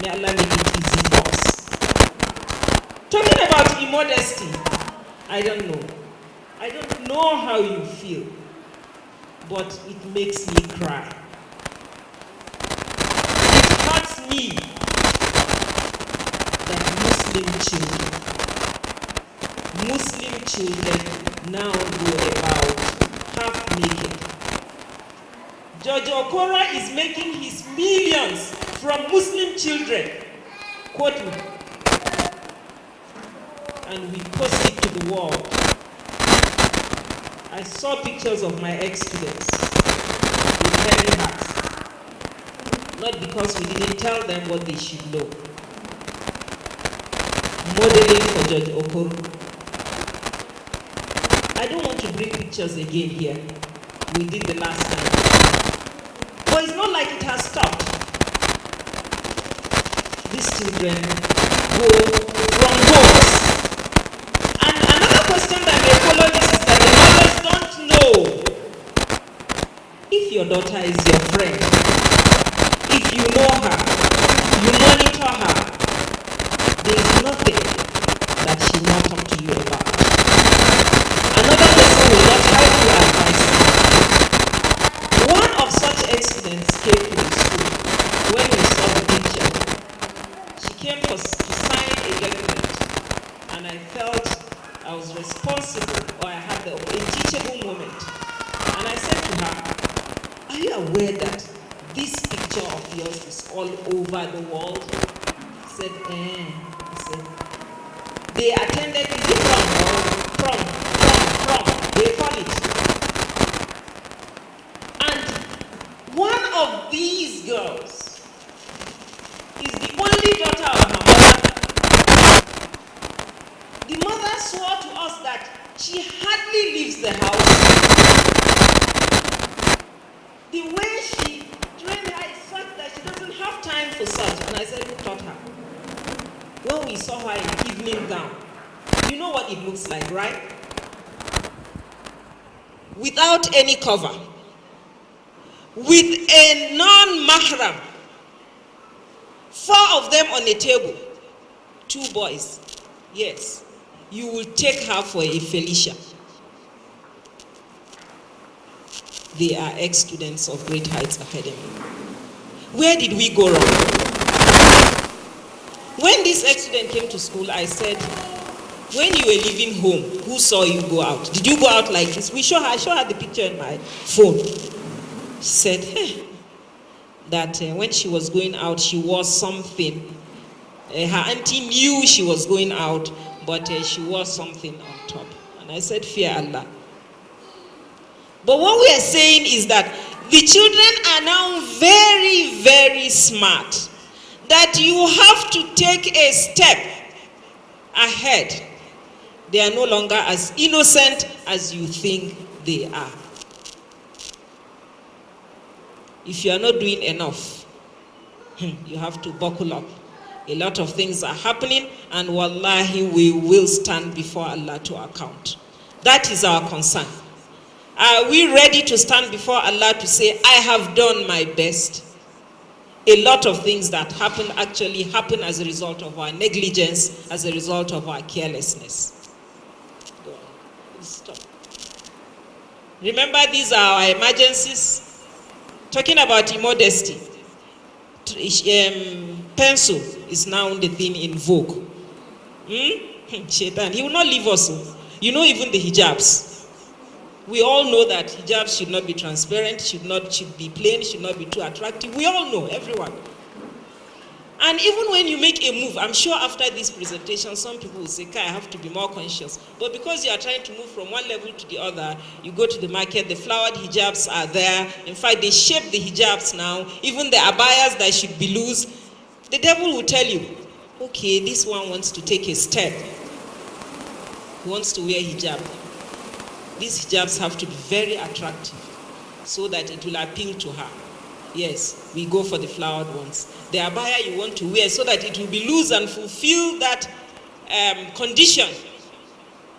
May Allah make it easy for us. Talking about immodesty, I don't know. I don't know how you feel, but it makes me cry. It hurts me that Muslim children now go about half naked. George Okora is making his millions from Muslim children. Quote me. And we post it to the world. I saw pictures of my ex-students with heavy hearts. Not because we didn't tell them what they should know. Modeling for George Okoro. I don't want to bring pictures again here. We did the last time. But it's not like it has stopped. These children go from homes. And another question that may follow this is that the mothers don't know if your daughter is your friend, if you know her, you monitor her, there is nothing that she will not talk to you about. Another person will not help you advise you. One of such accidents came to the school when we saw the picture. She came to sign a document, and I felt I was responsible, or I had a teachable moment. And I said to her, are you aware that this picture of yours is all over the world? She said, I said, they attended the prom, they call it. And one of these girls is the only daughter of her mother. The mother swore to us that she hardly leaves the house. The way she trained her is such that she doesn't have time for such. And I said, who taught her? When we saw her in evening gown, you know what it looks like, right? Without any cover. With a non-mahram. 4 of them on a table. 2 boys. Yes. You will take her for a Felicia. They are ex-students of Great Heights Academy. Where did we go wrong? When this ex-student came to school, I said, when you were leaving home, who saw you go out? Did you go out like this? I show her the picture in my phone. She said, hey, that when she was going out, she wore something. Her auntie knew she was going out, but she wore something on top. And I said, fear Allah. But what we are saying is that the children are now very, very smart. That you have to take a step ahead. They are no longer as innocent as you think they are. If you are not doing enough, you have to buckle up. A lot of things are happening, and wallahi, we will stand before Allah to account. That is our concern. Are we ready to stand before Allah to say, I have done my best? A lot of things that happen actually happen as a result of our negligence, as a result of our carelessness. Go on. Stop. Remember, these are our emergencies. Talking about immodesty. Pencil is now the thing in vogue. Shaitan, he will not leave us. You know, even the hijabs. We all know that hijabs should not be transparent, should be plain, should not be too attractive. We all know, everyone. And even when you make a move, I'm sure after this presentation, some people will say, I have to be more conscious. But because you are trying to move from one level to the other, you go to the market, the flowered hijabs are there. In fact, they shape the hijabs now. Even the abayas that should be loose. The devil will tell you, okay, this one wants to take a step. He wants to wear hijab. These hijabs have to be very attractive so that it will appeal to her. Yes, we go for the flowered ones. The abaya you want to wear so that it will be loose and fulfill that condition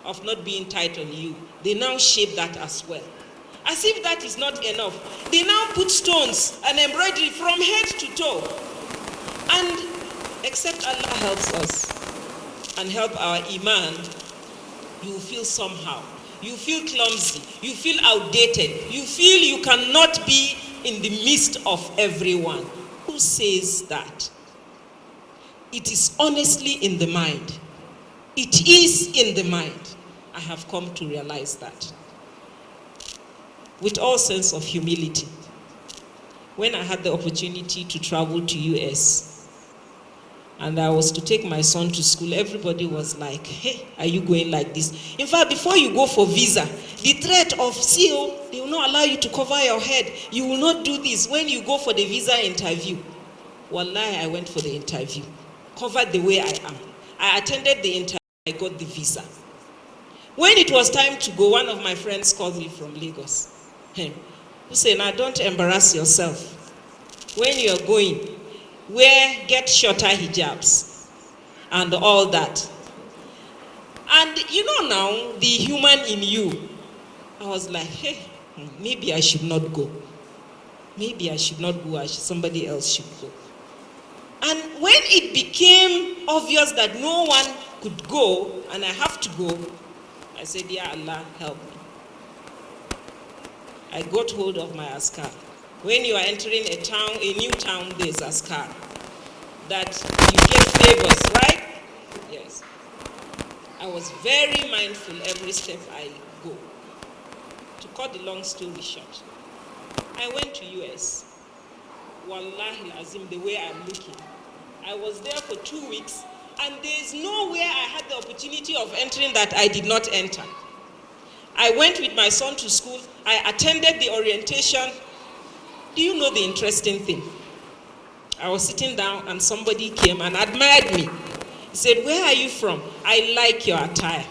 of not being tight on you. They now shape that as well. As if that is not enough. They now put stones and embroidery from head to toe. And except Allah helps us and help our iman, you feel somehow. You feel clumsy. You feel outdated. You feel you cannot be in the midst of everyone. Who says that? It is honestly in the mind. It is in the mind. I have come to realize that. With all sense of humility. When I had the opportunity to travel to US, and I was to take my son to school, everybody was like, hey, are you going like this? In fact, before you go for visa, the threat of CO, they will not allow you to cover your head. You will not do this when you go for the visa interview. Wallahi, I went for the interview, covered the way I am. I attended the interview, I got the visa. When it was time to go, one of my friends called me from Lagos. Who said, now don't embarrass yourself. When you're going, get shorter hijabs and all that. And you know now, the human in you, I was like, hey, maybe I should not go. Maybe I should not go, somebody else should go. And when it became obvious that no one could go, and I have to go, I said, Ya Allah, help me. I got hold of my askar. When you are entering a town, a new town, there's askar. That you get favors, right? Yes. I was very mindful every step I go. To cut the long story short, I went to US. Wallahi azim, the way I'm looking. I was there for 2 weeks, and there's nowhere I had the opportunity of entering that I did not enter. I went with my son to school. I attended the orientation. Do you know the interesting thing? I was sitting down and somebody came and admired me. He said, where are you from? I like your attire.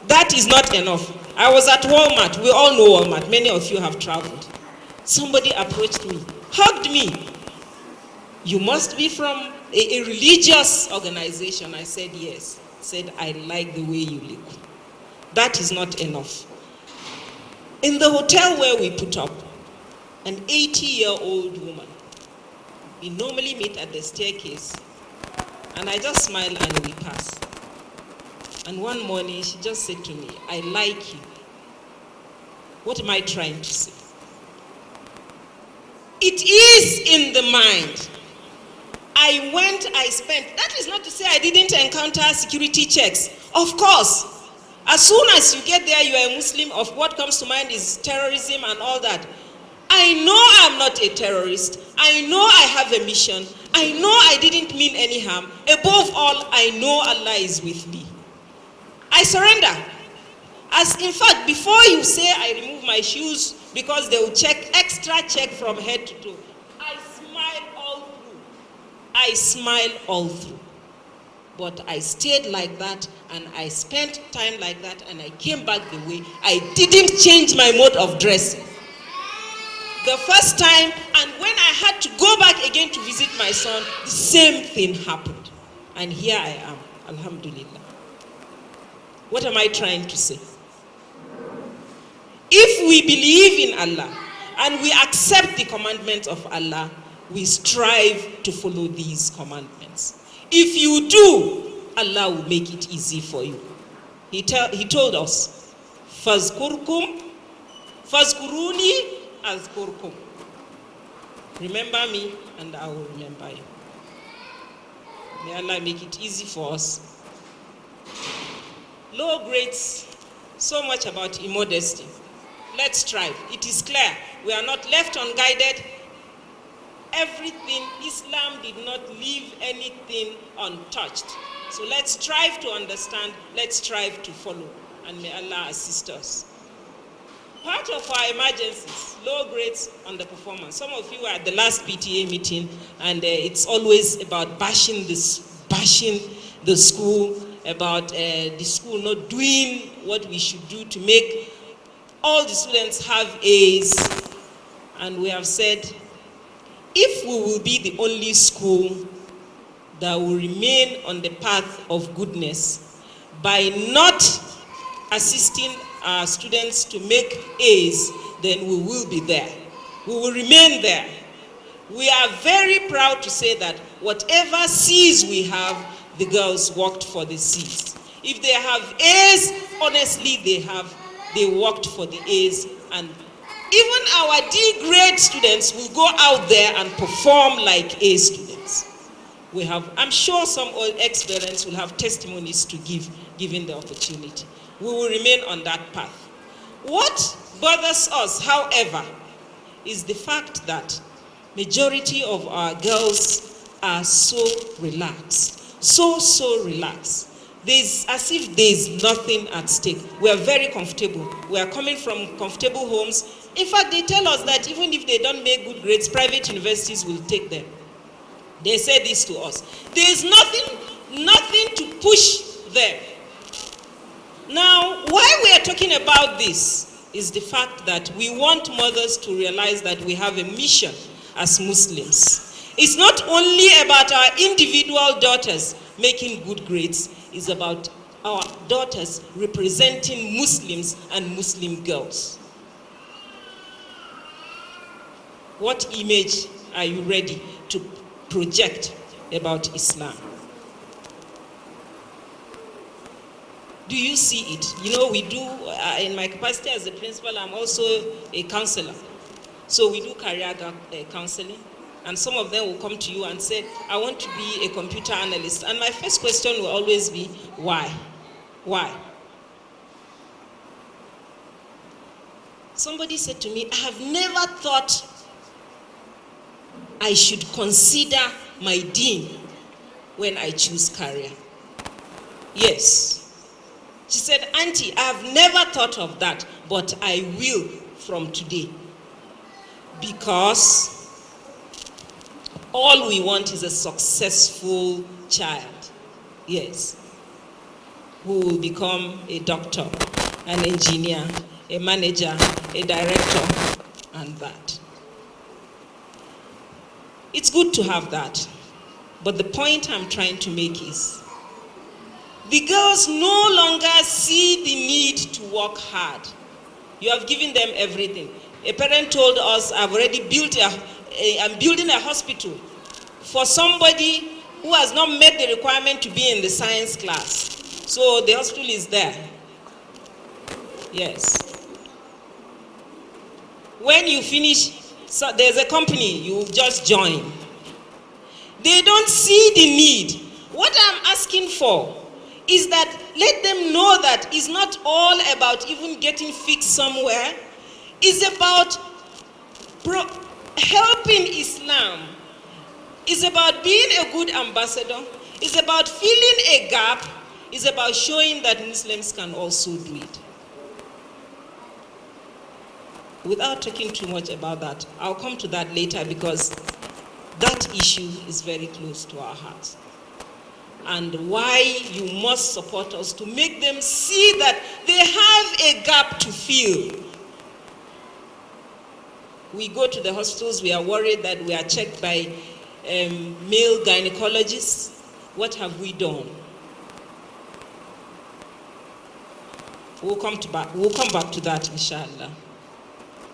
That is not enough. I was at Walmart. We all know Walmart. Many of you have traveled. Somebody approached me, hugged me. You must be from a religious organization. I said, yes. He said, I like the way you look. That is not enough. In the hotel where we put up, an 80-year-old woman, we normally meet at the staircase, and I just smile and we pass. And one morning, she just said to me, I like you. What am I trying to say? It is in the mind. I went, I spent. That is not to say I didn't encounter security checks. Of course. As soon as you get there, you are a Muslim. Of what comes to mind is terrorism and all that. I know I'm not a terrorist. I know I have a mission. I know I didn't mean any harm. Above all, I know Allah is with me. I surrender. As in fact, before you say I remove my shoes because they will extra check from head to toe, I smile all through. I smile all through. But I stayed like that, and I spent time like that, and I came back the way. I didn't change my mode of dressing. The first time, and when I had to go back again to visit my son, the same thing happened. And here I am, alhamdulillah. What am I trying to say? If we believe in Allah, and we accept the commandments of Allah, we strive to follow these commandments. If you do, Allah will make it easy for you. He told us, Fazkuruni azkurkum. Remember me, and I will remember you. May Allah make it easy for us. Low grades, so much about immodesty. Let's strive. It is clear we are not left unguided. Everything, Islam did not leave anything untouched. So let's strive to understand, let's strive to follow, and may Allah assist us. Part of our emergencies, low grades, underperformance. Some of you were at the last PTA meeting, and it's always about bashing the school, about the school not doing what we should do to make all the students have A's. And we have said, if we will be the only school that will remain on the path of goodness by not assisting our students to make A's, then we will be there. We will remain there. We are very proud to say that whatever C's we have, the girls worked for the C's. If they have A's, honestly, they worked for the A's, and even our D-grade students will go out there and perform like A students. We have, I'm sure some ex-parents will have testimonies to give, given the opportunity. We will remain on that path. What bothers us, however, is the fact that majority of our girls are so relaxed, so relaxed. There's as if there's nothing at stake. We are very comfortable. We are coming from comfortable homes. In fact, they tell us that even if they don't make good grades, private universities will take them. They say this to us. There's nothing to push them. Now, why we are talking about this is the fact that we want mothers to realize that we have a mission as Muslims. It's not only about our individual daughters making good grades, it's about our daughters representing Muslims and Muslim girls. What image are you ready to project about Islam? Do you see it? You know, we do, in my capacity as a principal, I'm also a counselor. So we do career counseling. And some of them will come to you and say, I want to be a computer analyst. And my first question will always be, why? Why? Somebody said to me, I have never thought I should consider my dean when I choose career. Yes. She said, Auntie, I have never thought of that, but I will from today. Because all we want is a successful child. Yes. Who will become a doctor, an engineer, a manager, a director, and that. It's good to have that. But the point I'm trying to make is, the girls no longer see the need to work hard. You have given them everything. A parent told us, I'm building a hospital for somebody who has not met the requirement to be in the science class. So the hospital is there. Yes. When you finish, so there's a company, you just join. They don't see the need. What I'm asking for is that let them know that it's not all about even getting fixed somewhere. It's about Helping Islam is about being a good ambassador, is about filling a gap, is about showing that Muslims can also do it. Without talking too much about that, I'll come to that later because that issue is very close to our hearts. And why you must support us to make them see that they have a gap to fill. We go to the hospitals, we are worried that we are checked by male gynecologists. What have we done? We'll come back to that, inshallah.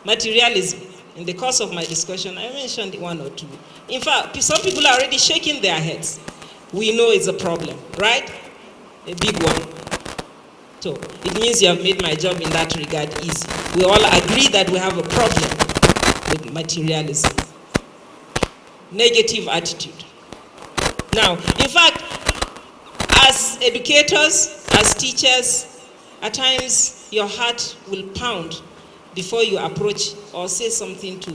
Materialism. In the course of my discussion, I mentioned one or two. In fact, some people are already shaking their heads. We know it's a problem, right? A big one. So it means you have made my job in that regard easy. We all agree that we have a problem with materialism. Negative attitude. Now, in fact, as educators, as teachers, at times your heart will pound before you approach or say something to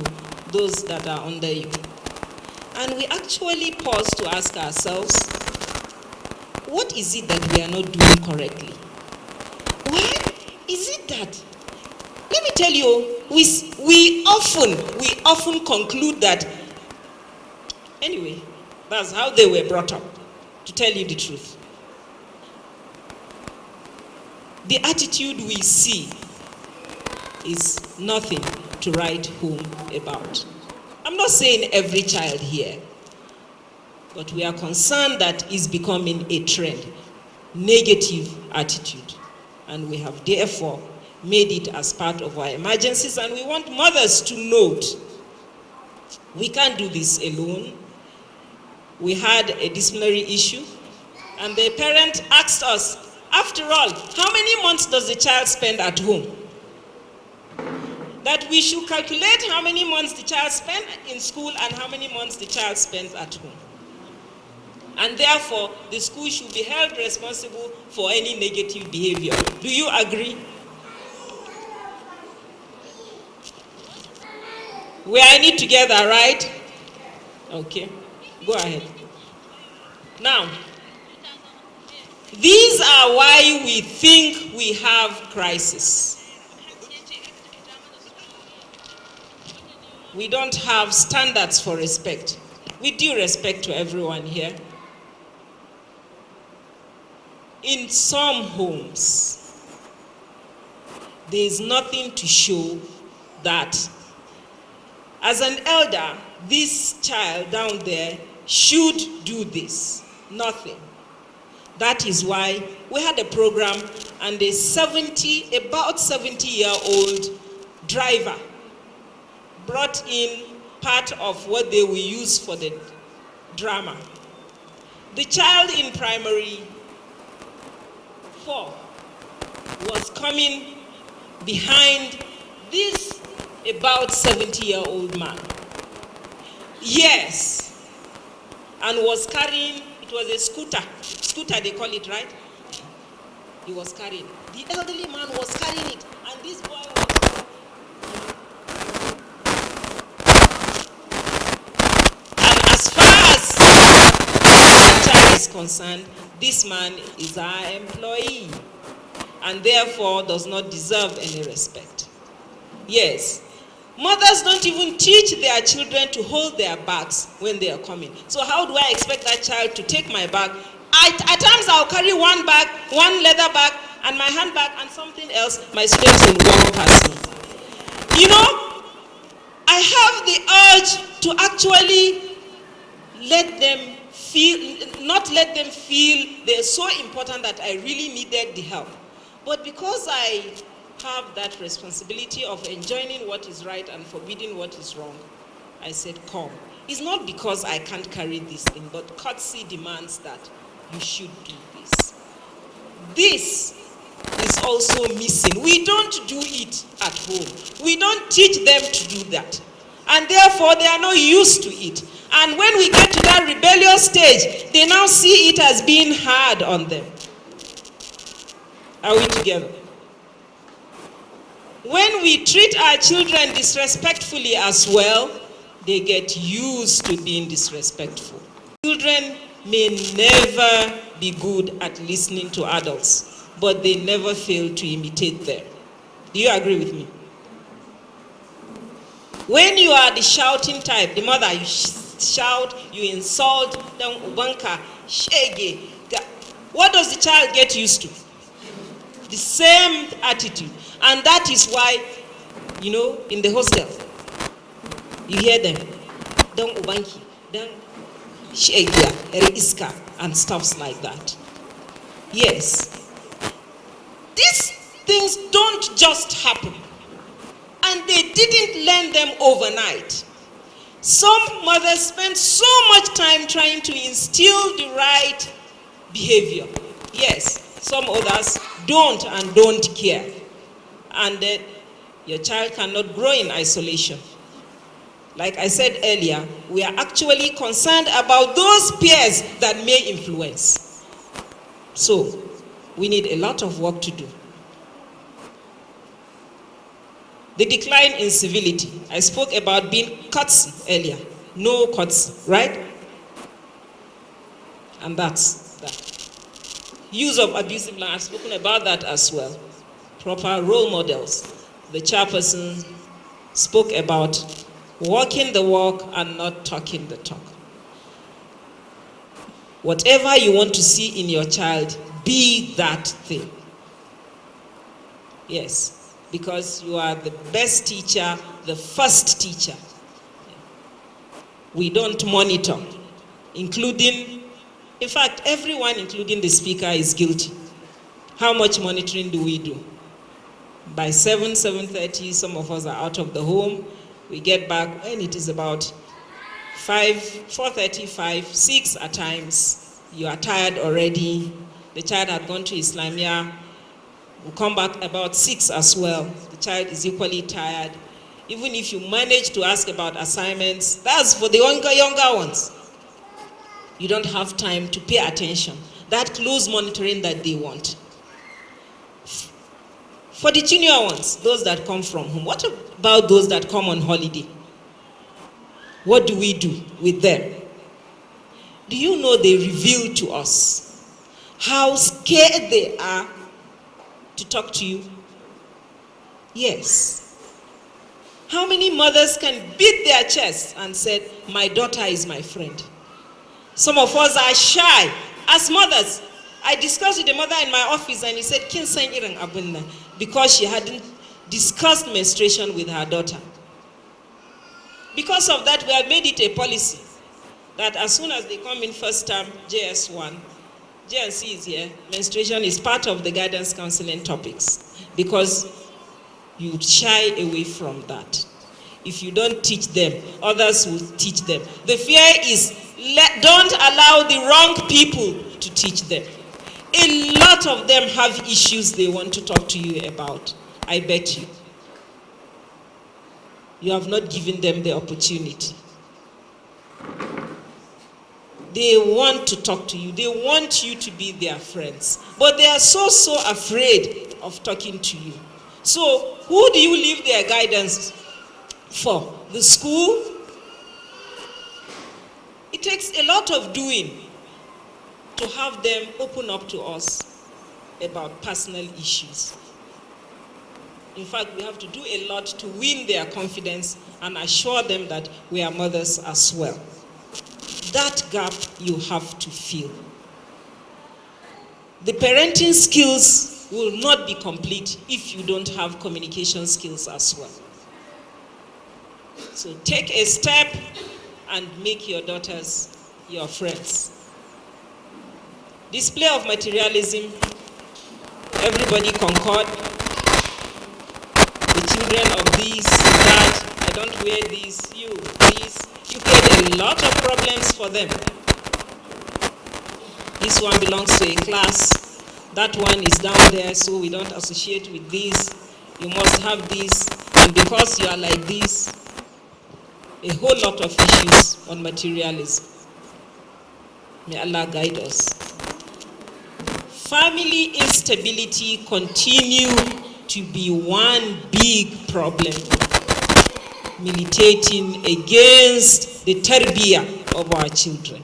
those that are under you. And we actually pause to ask ourselves, what is it that we are not doing correctly? Why is it that? Let me tell you, we often conclude that, anyway, that's how they were brought up, to tell you the truth. The attitude we see is nothing to write home about. I'm not saying every child here, but we are concerned that it's becoming a trend, negative attitude. And we have therefore made it as part of our emergencies, and we want mothers to note, we can't do this alone. We had a disciplinary issue, and the parent asked us, after all, how many months does the child spend at home? That we should calculate how many months the child spends in school and how many months the child spends at home. And therefore, the school should be held responsible for any negative behavior. Do you agree? We are in it together, right? Okay, go ahead. Now, these are why we think we have crisis. We don't have standards for respect. We do respect to everyone here. In some homes, there is nothing to show that as an elder, this child down there should do this. Nothing. That is why we had a program, and about 70-year-old driver brought in part of what they will use for the drama. The child in primary 4 was coming behind this about 70-year-old man. Yes. And was carrying, it was a scooter they call it, right? He was carrying. The elderly man was carrying it, and this boy was. As far as the child is concerned, this man is our employee and therefore does not deserve any respect. Yes, mothers don't even teach their children to hold their bags when they are coming. So how do I expect that child to take my bag? At times I'll carry one bag, one leather bag, and my handbag and something else. My students will walk past me. You know, I have the urge to actually not let them feel they're so important that I really needed the help. But because I have that responsibility of enjoining what is right and forbidding what is wrong, I said, come. It's not because I can't carry this thing, but courtesy demands that you should do this. This is also missing. We don't do it at home. We don't teach them to do that. And therefore, they are not used to it. And when we get to that rebellious stage, they now see it as being hard on them. Are we together? when we treat our children disrespectfully as well, they get used to being disrespectful. Children may never be good at listening to adults, but they never fail to imitate them. Do you agree with me? When you are the shouting type, the mother, you shout, you insult, then ubanka, shege. What does the child get used to? The same attitude. And that is why, you know, in the hostel, you hear them, then ubanki, then shege, iska, and stuff like that. Yes. These things don't just happen. And they didn't learn them overnight. Some mothers spend so much time trying to instill the right behavior. Yes, some others don't and don't care. And then your child cannot grow in isolation. Like I said earlier, we are actually concerned about those peers that may influence. So, we need a lot of work to do. The decline in civility. I spoke about being courtesy earlier. No courtesy, right? And that's that. Use of abusive language. I've spoken about that as well. Proper role models. The chairperson spoke about walking the walk and not talking the talk. Whatever you want to see in your child, be that thing. Yes. Because you are the best teacher, the first teacher. We don't monitor, including, in fact, everyone, including the speaker, is guilty. How much monitoring do we do? By 7:30, some of us are out of the home. We get back when it is about 4:30, 5, 6 at times. You are tired already. The child had gone to Islamia. We'll come back about 6 as well. The child is equally tired. Even if you manage to ask about assignments, that's for the younger ones. You don't have time to pay attention. That close monitoring that they want. For the junior ones, those that come from home, what about those that come on holiday? What do we do with them? Do you know they reveal to us how scared they are to talk to you? Yes. How many mothers can beat their chests and say, my daughter is my friend? Some of us are shy. As mothers, I discussed with a mother in my office and he said, because she hadn't discussed menstruation with her daughter. Because of that, we have made it a policy that as soon as they come in first term, JS1, JNC is here, menstruation is part of the guidance counseling topics because you shy away from that. If you don't teach them, others will teach them. The fear is don't allow the wrong people to teach them. A lot of them have issues they want to talk to you about. I bet you. You have not given them the opportunity. They want to talk to you. They want you to be their friends. But they are so afraid of talking to you. So, who do you leave their guidance for? The school? It takes a lot of doing to have them open up to us about personal issues. In fact, we have to do a lot to win their confidence and assure them that we are mothers as well. That gap you have to fill. The parenting skills will not be complete if you don't have communication skills as well. So take a step and make your daughters your friends. Display of materialism, everybody concord. The children of this, that, I don't wear this, you create a lot of problems for them. This one belongs to a class, that one is down there, so we don't associate with this. You must have this, and because you are like this, a whole lot of issues on materialism. May Allah guide us. Family instability continue to be one big problem, militating against the tarbiyah of our children.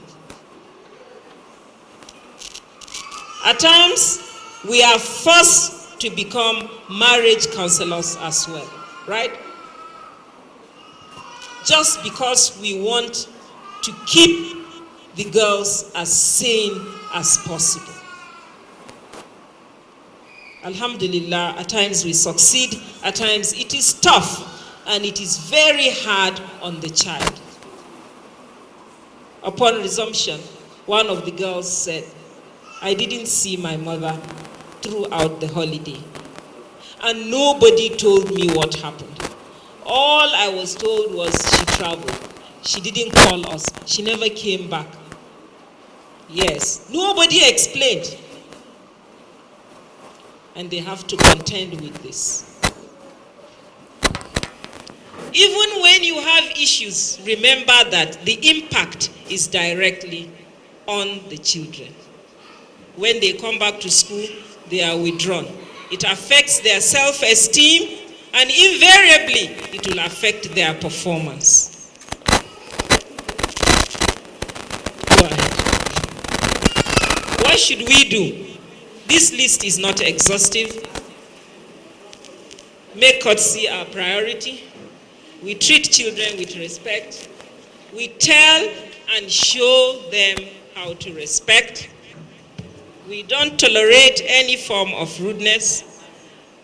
At times, we are forced to become marriage counselors as well, right? Just because we want to keep the girls as sane as possible. Alhamdulillah, at times we succeed, at times it is tough, and it is very hard on the child. Upon resumption, one of the girls said, I didn't see my mother throughout the holiday, and nobody told me what happened. All I was told was she traveled. She didn't call us. She never came back. Yes, nobody explained. And they have to contend with this. Even when you have issues, remember that the impact is directly on the children. When they come back to school, they are withdrawn. It affects their self-esteem, and invariably, it will affect their performance. Go ahead. What should we do? This list is not exhaustive. Make courtesy our priority. We treat children with respect. We tell and show them how to respect. We don't tolerate any form of rudeness.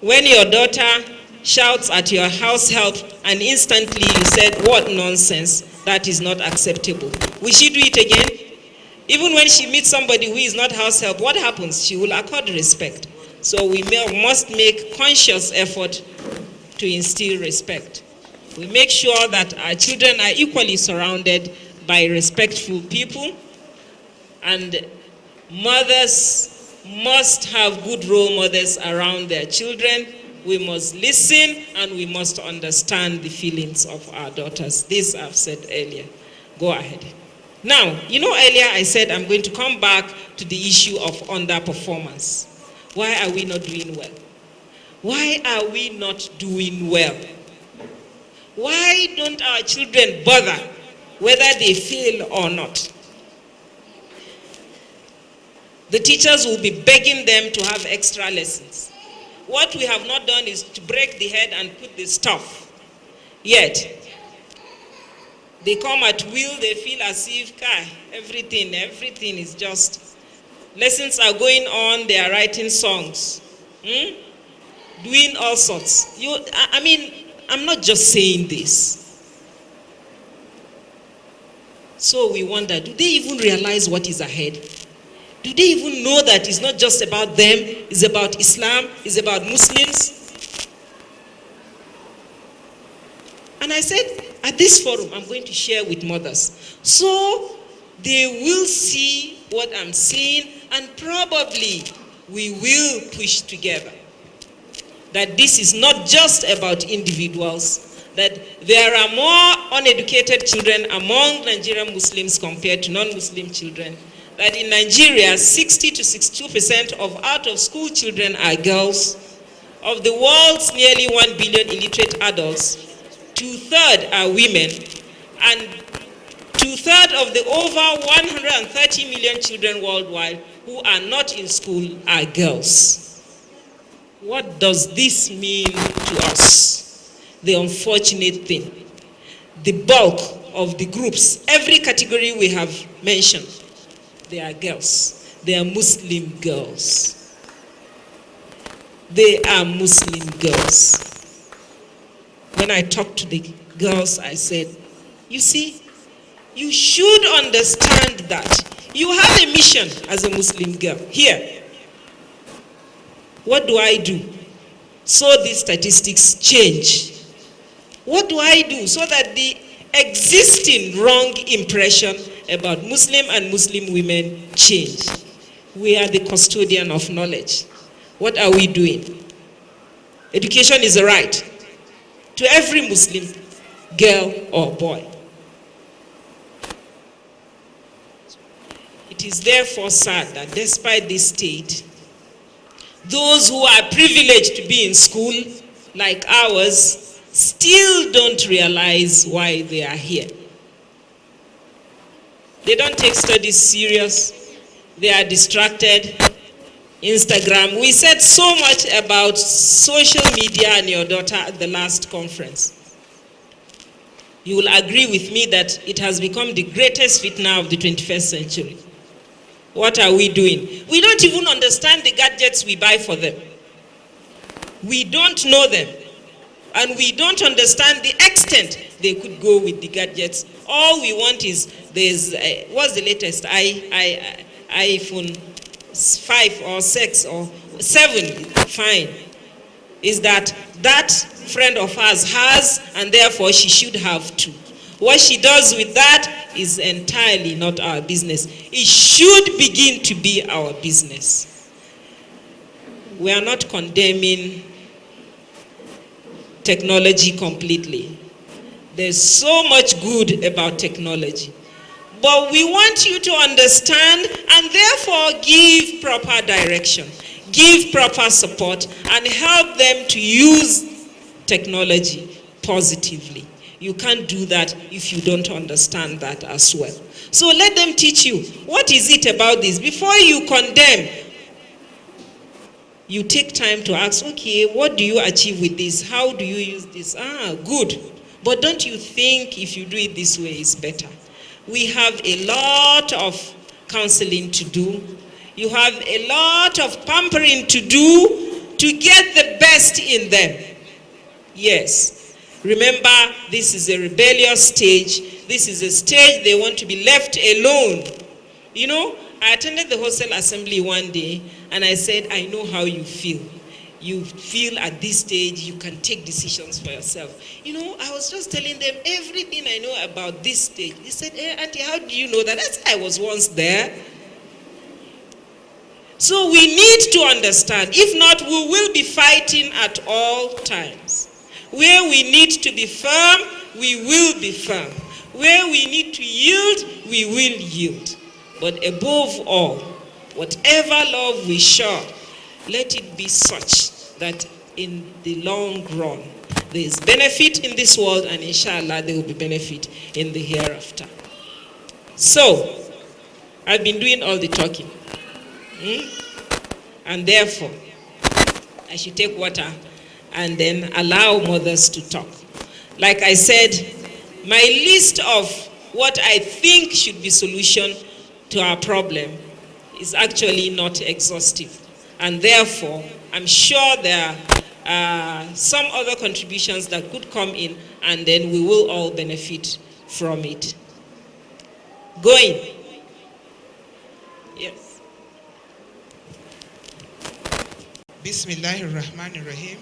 When your daughter shouts at your house help and instantly you said, what nonsense, that is not acceptable. Will she do it again? Even when she meets somebody who is not house help, what happens? She will accord respect. So we must make conscious effort to instill respect. We make sure that our children are equally surrounded by respectful people, and mothers must have good role models around their children. We must listen and we must understand the feelings of our daughters. This I've said earlier. Go ahead. Now, earlier I said I'm going to come back to the issue of underperformance. Why are we not doing well? Why are we not doing well? Why don't our children bother whether they fail or not? The teachers will be begging them to have extra lessons. What we have not done is to break the head and put the stuff. Yet, they come at will, they feel as if, everything is just, lessons are going on, they are writing songs, doing all sorts. I'm not just saying this. So we wonder, do they even realize what is ahead? Do they even know that it's not just about them, it's about Islam, it's about Muslims? And I said, at this forum, I'm going to share with mothers. So they will see what I'm saying, and probably we will push together. That this is not just about individuals, that there are more uneducated children among Nigerian Muslims compared to non-Muslim children. That in Nigeria, 60 to 62% of out-of-school children are girls. Of the world's nearly 1 billion illiterate adults, 2/3 are women, and 2/3 of the over 130 million children worldwide who are not in school are girls. What does this mean to us? The unfortunate thing, the bulk of the groups, every category we have mentioned, they are girls. They are Muslim girls. They are Muslim girls. When I talked to the girls, I said, you see, you should understand that you have a mission as a Muslim girl. Here, what do I do so these statistics change? What do I do so that the existing wrong impression about Muslim and Muslim women change? We are the custodian of knowledge. What are we doing? Education is a right to every Muslim girl or boy. It is therefore sad that despite this state, Those who are privileged to be in school, like ours, still don't realize why they are here. They don't take studies serious. They are distracted. Instagram. We said so much about social media and your daughter at the last conference. You will agree with me that it has become the greatest fitna of the 21st century. What are we doing? We don't even understand the gadgets we buy for them. We don't know them. And we don't understand the extent they could go with the gadgets. All we want is, what's the latest? iPhone 5 or 6 or 7, fine. Is that friend of ours has, and therefore she should have too. What she does with that is entirely not our business. It should begin to be our business. We are not condemning technology completely. There's so much good about technology. But we want you to understand and therefore give proper direction, give proper support, and help them to use technology positively. You can't do that if you don't understand that as well. So let them teach you. What is it about this? Before you condemn, you take time to ask, okay, what do you achieve with this? How do you use this? Good. But don't you think if you do it this way, it's better? We have a lot of counseling to do. You have a lot of pampering to do to get the best in them. Yes. Remember, this is a rebellious stage. This is a stage they want to be left alone. You know, I attended the hostel assembly one day, and I said, I know how you feel. You feel at this stage you can take decisions for yourself. You know, I was just telling them everything I know about this stage. They said, Auntie, how do you know that? I said, I was once there. So we need to understand. If not, we will be fighting at all times. Where we need to be firm, we will be firm. Where we need to yield, we will yield. But above all, whatever love we show, let it be such that in the long run, there is benefit in this world, and inshallah there will be benefit in the hereafter. So, I've been doing all the talking. And therefore, I should take water and then allow mothers to talk. Like I said, my list of what I think should be solution to our problem is actually not exhaustive. And therefore, I'm sure there are some other contributions that could come in, and then we will all benefit from it. Going. Yes. Bismillahirrahmanirrahim.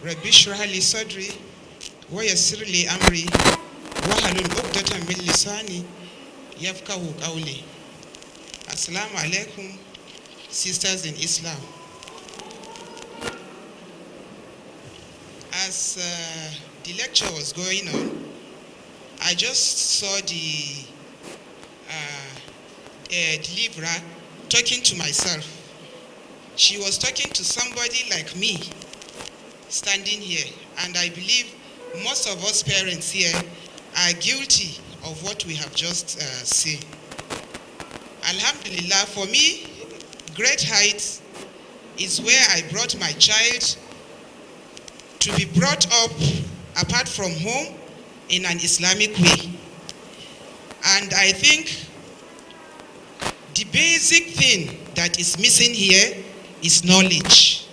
Rabbi shrah li sadri wa yassir li amri wa halul 'uqdatan min lisani yafqahu qawli. Assalamu alaikum, sisters in Islam. As the lecture was going on, I just saw the deliverer talking to myself. She was talking to somebody like me, standing here, and I believe most of us parents here are guilty of what we have just seen. Alhamdulillah, for me, great heights is where I brought my child to be brought up apart from home in an Islamic way. And I think the basic thing that is missing here is knowledge,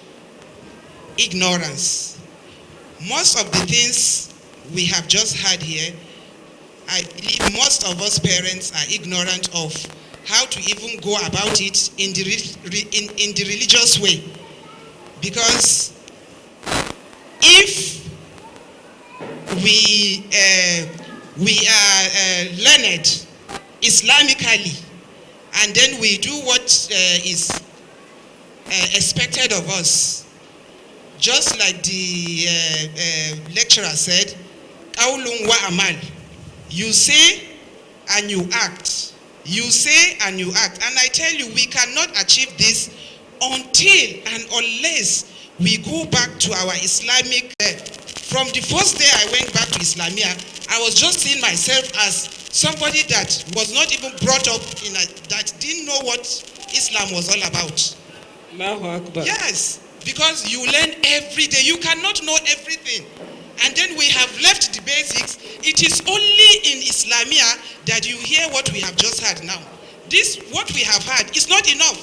ignorance. Most of the things we have just had here, I believe most of us parents are ignorant of how to even go about it in the religious way. Because if we are learned Islamically, and then we do what is expected of us, just like the lecturer said, qawlun wa amal. You say and you act. You say and you act. And I tell you, we cannot achieve this until and unless we go back to our Islamic. From the first day I went back to Islamia, I was just seeing myself as somebody that was not even brought up that didn't know what Islam was all about. Allahu Akbar. Yes, because you learn every day. You cannot know everything. And then we have left the basics. It is only in Islamia that you hear what we have just heard now. This, what we have heard, is not enough.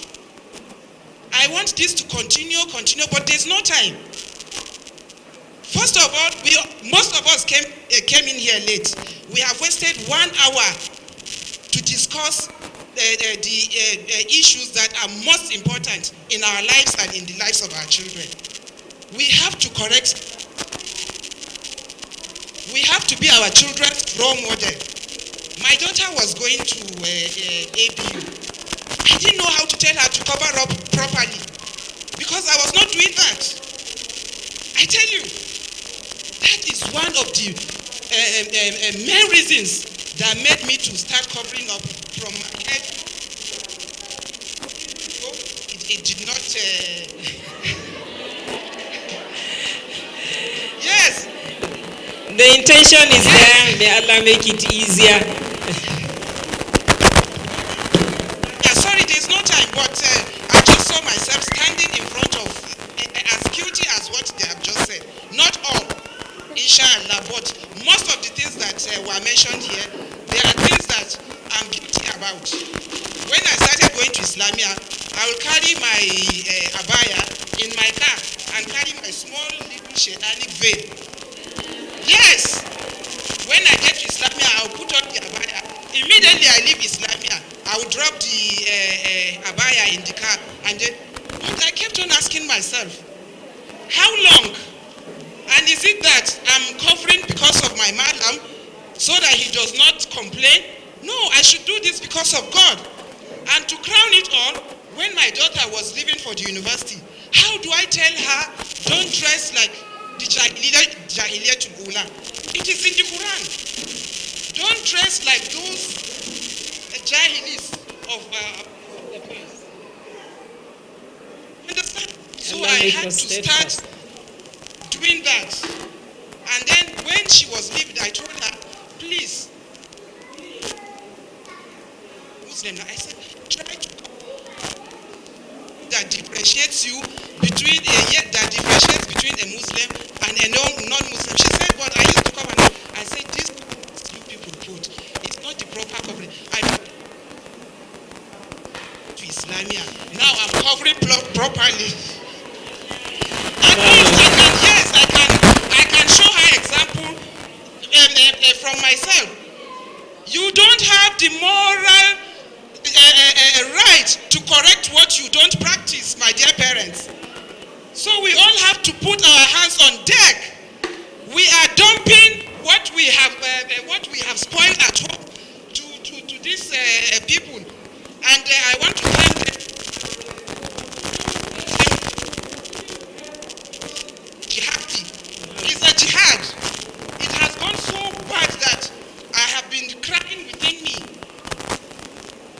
I want this to continue, but there's no time. First of all, most of us came in here late. We have wasted 1 hour to discuss the issues that are most important in our lives and in the lives of our children. We have to correct. We have to be our children's role model. My daughter was going to ABU. I didn't know how to tell her to cover up properly because I was not doing that. I tell you, that is one of the main reasons that made me to start covering up from my head. It did not. Yes. The intention is there. May Allah make it easier. Yeah, sorry, there's no time, but I just saw myself standing in front of as guilty as what they have just said. Not all, inshallah, but most of the things that were mentioned here, there are things that I'm guilty about. When I started going to Islamia, I will carry my abaya in my car and carry my small little shaitanic veil. Yes! When I get to Islamia, I will put on the abaya. Immediately I leave Islamia, I will drop the abaya in the car. And then, but I kept on asking myself, how long? And is it that I'm covering because of my madam so that he does not complain? No, I should do this because of God. And to crown it all, when my daughter was leaving for the university, how do I tell her, don't dress like the Jahiliyatul Ula? It is in the Quran. Don't dress like those Jahilis of the past. Understand? So I had to start doing that. And then when she was leaving, I told her, please, Muslim. I said, try to that differentiates you between a Muslim and a non-Muslim. She said, but I used to come and I said, this you people put, it's not the proper covering. I to Islamia. Now I'm covering properly. At least I can show her example from myself. You don't have the moral right to correct what you don't practice, my dear parents. So we all have to put our hands on deck. We are dumping what we have spoiled at home to these people, and I want to thank them. Jihadi. It's a jihad. It has gone so bad that I have been crying within me.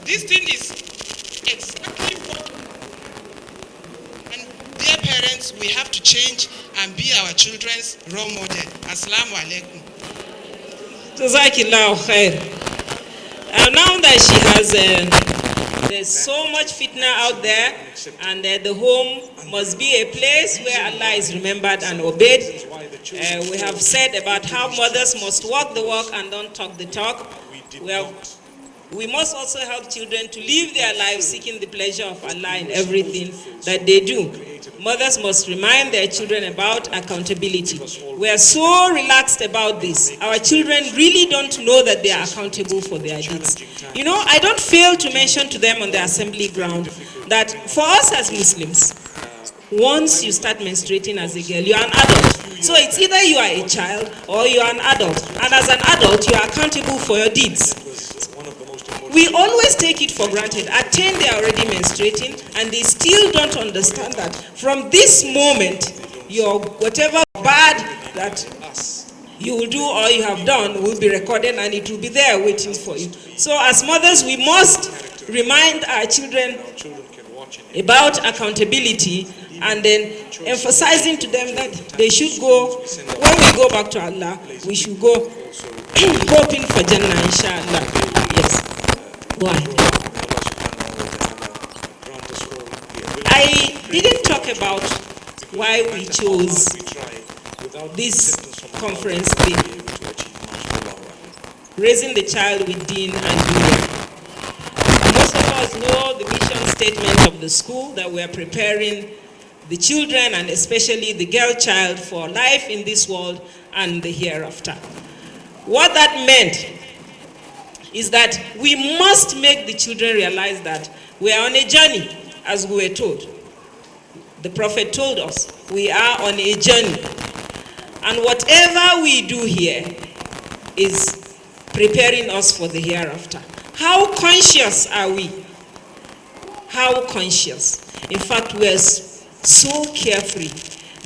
This thing is exactly what, and dear parents, we have to change and be our children's role model. Assalamu alaikum. Jazakillahu khair. Now that she has, there's so much fitna out there, and the home must be a place where Allah is remembered and obeyed. We have said about how mothers must walk the walk and don't talk the talk. We must also help children to live their lives seeking the pleasure of Allah in everything that they do. Mothers must remind their children about accountability. We are so relaxed about this. Our children really don't know that they are accountable for their deeds. You know, I don't fail to mention to them on the assembly ground that for us as Muslims, once you start menstruating as a girl, you are an adult. So it's either you are a child or you are an adult. And as an adult, you are accountable for your deeds. We always take it for granted. At 10, they are already menstruating, and they still don't understand that from this moment, your whatever bad that you will do or you have done will be recorded, and it will be there waiting for you. So as mothers, we must remind our children about accountability, and then emphasizing to them that they should go, when we go back to Allah, we should go hoping for Jannah, inshallah. Yes. Go ahead. I didn't talk about why we chose this conference theme, raising the child with deen and dunya. Most of us know the mission statement of the school, that we are preparing the children and especially the girl child for life in this world and the hereafter. What that meant is that we must make the children realize that we are on a journey, as we were told. The Prophet told us we are on a journey. And whatever we do here is preparing us for the hereafter. How conscious are we? How conscious? In fact, we are so carefree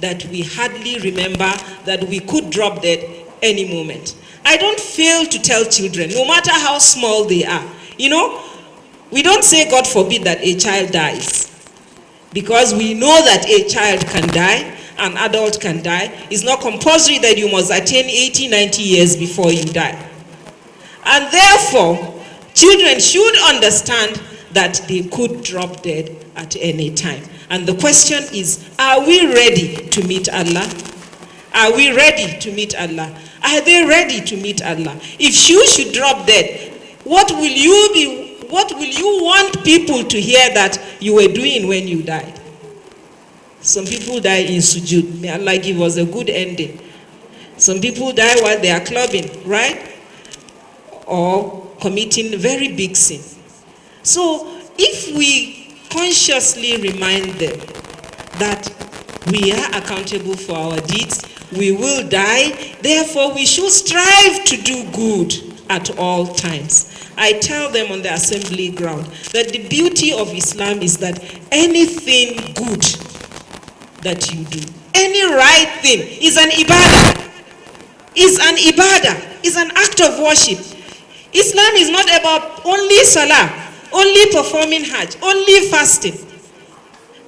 that we hardly remember that we could drop dead any moment. I don't fail to tell children, no matter how small they are. You know, we don't say, God forbid, that a child dies. Because we know that a child can die, an adult can die. It's not compulsory that you must attain 80, 90 years before you die. And therefore, children should understand that they could drop dead at any time. And the question is, are we ready to meet Allah? Are we ready to meet Allah? Are they ready to meet Allah? If you should drop dead, what will you want people to hear that you were doing when you died? Some people die in sujood. May Allah give us a good ending. Some people die while they are clubbing, right? Or committing very big sin. So if we consciously remind them that we are accountable for our deeds, we will die, therefore we should strive to do good at all times. I tell them on the assembly ground that the beauty of Islam is that anything good that you do, any right thing, is an ibadah, is an act of worship. Islam is not about only salah, only performing hajj, only fasting.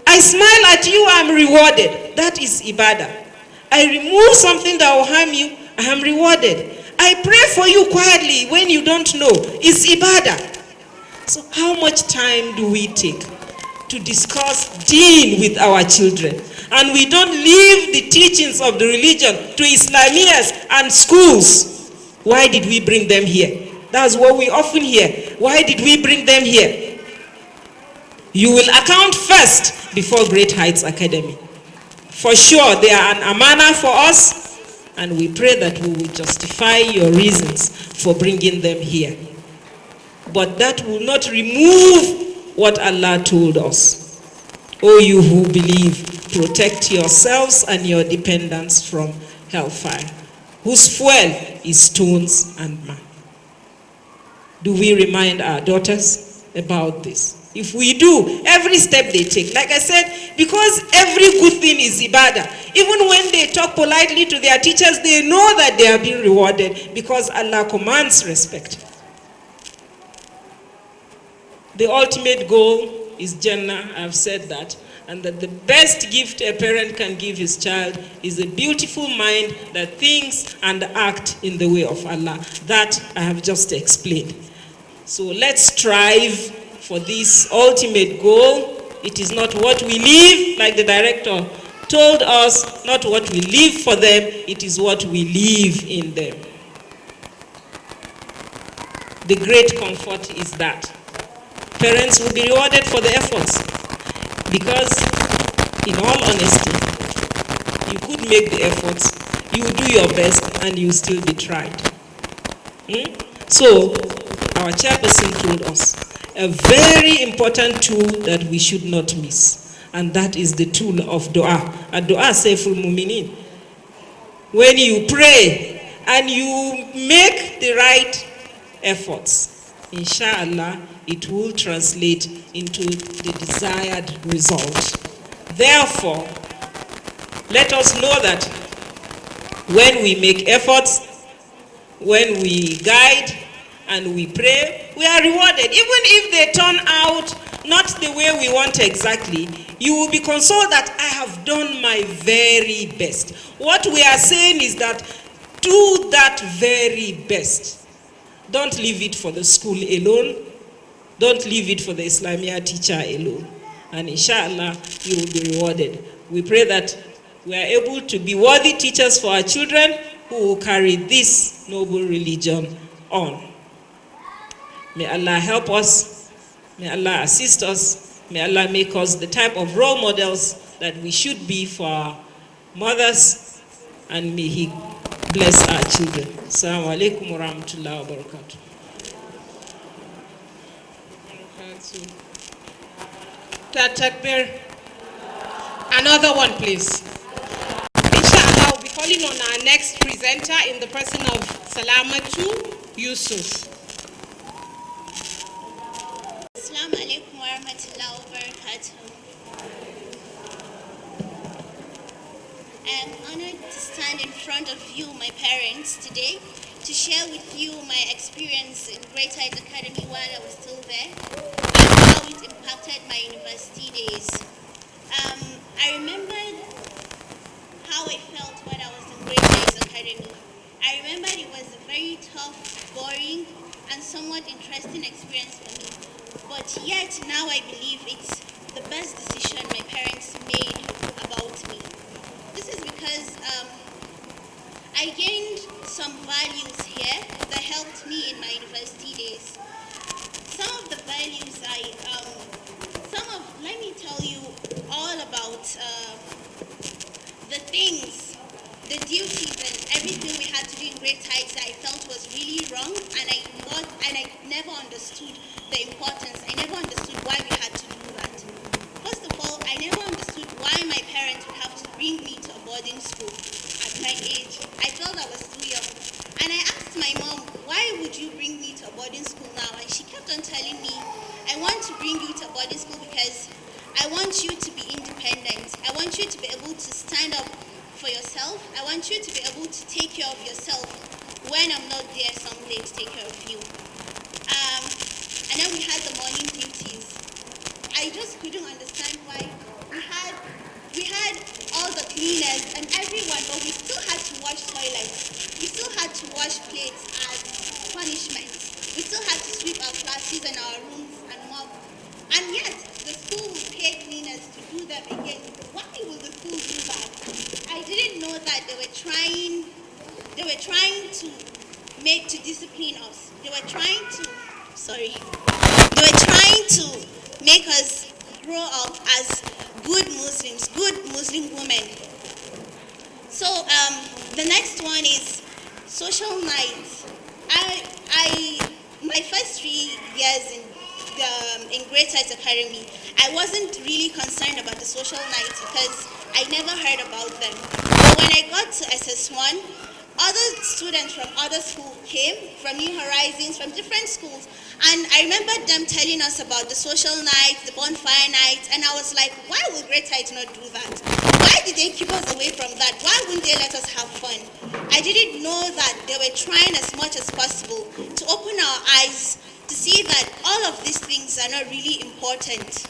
I smile at you, I'm rewarded. That is ibadah. I remove something that will harm you, I am rewarded. I pray for you quietly when you don't know. It's ibadah. So how much time do we take to discuss deen with our children? And we don't leave the teachings of the religion to Islamiyas and schools. Why did we bring them here? That's what we often hear. Why did we bring them here? You will account first before Great Heights Academy. For sure, they are an amana for us, and we pray that we will justify your reasons for bringing them here. But that will not remove what Allah told us. O you who believe, protect yourselves and your dependents from hellfire, whose fuel is stones and mud. Do we remind our daughters about this? If we do, every step they take, like I said, because every good thing is ibadah. Even when they talk politely to their teachers, they know that they are being rewarded because Allah commands respect. The ultimate goal is Jannah, I've said that, and that the best gift a parent can give his child is a beautiful mind that thinks and acts in the way of Allah. That I have just explained. So let's strive for this ultimate goal. It is not what we live, like the director told us, not what we live for them, it is what we live in them. The great comfort is that parents will be rewarded for the efforts, because in all honesty, you could make the efforts, you do your best, and you still be tried. So our chairperson told us a very important tool that we should not miss, and that is the tool of dua. Ad-dua sayful mu'minin. When you pray and you make the right efforts, inshallah, it will translate into the desired result. Therefore, let us know that when we make efforts, when we guide and we pray, we are rewarded. Even if they turn out not the way we want exactly, you will be consoled that I have done my very best. What we are saying is that do that very best. Don't leave it for the school alone. Don't leave it for the Islamia teacher alone. And inshallah, you will be rewarded. We pray that we are able to be worthy teachers for our children who will carry this noble religion on. May Allah help us. May Allah assist us. May Allah make us the type of role models that we should be for our mothers. And may He bless our children. Assalamu alaikum wa rahmatullahi wa barakatuh. Takbir. Another one, please. Inshallah, we'll be calling on our next presenter in the person of Salamatu Yusuf. Assalamu alaikum wa rahmatullahi wa barakatuh. I am honored to stand in front of you, my parents, today to share with you my experience in Great Heights Academy while I was still there and how it impacted my university days. I remembered how I felt when I was in Great Heights Academy. I remembered it was a very tough, boring, and somewhat interesting experience for me. But yet, now I believe it's the best decision my parents made about me. This is because I gained some values here that helped me in my university days. Some of the values let me tell you all about the things, the duties and everything we had to do in Great Heights that I felt was really wrong, and I never understood the importance. I never understood why we had to do that. First of all, I never understood why my parents would have to bring me to a boarding school at my age. I felt I was too young. And I asked my mom, why would you bring me to a boarding school now? And she kept on telling me, I want to bring you to a boarding school because I want you to be independent. I want you to be able to stand up for yourself. I want you to be able to take care of yourself when I'm not there someday to take care of you. And then we had the morning duties. I just couldn't understand why we had all the cleaners and everyone, but we still had to wash toilets. We still had to wash plates as punishment. We still had to sweep our classes and our rooms and mop. And yet, the school would pay cleaners to do them again. Why will the school do that? I didn't know that they were trying to discipline us. They were trying to make us grow up as good Muslims, good Muslim women. So the next one is social nights. My first 3 years in Great Heights Academy, I wasn't really concerned about the social nights because I never heard about them. But when I got to SS1, other students from other schools came, from New Horizons, from different schools, and I remember them telling us about the social nights, the bonfire nights, and I was like, why will Great Heights not do that? Why did they keep us away from that? Why wouldn't they let us have fun? I didn't know that they were trying as much as possible to open our eyes to see that all of these things are not really important.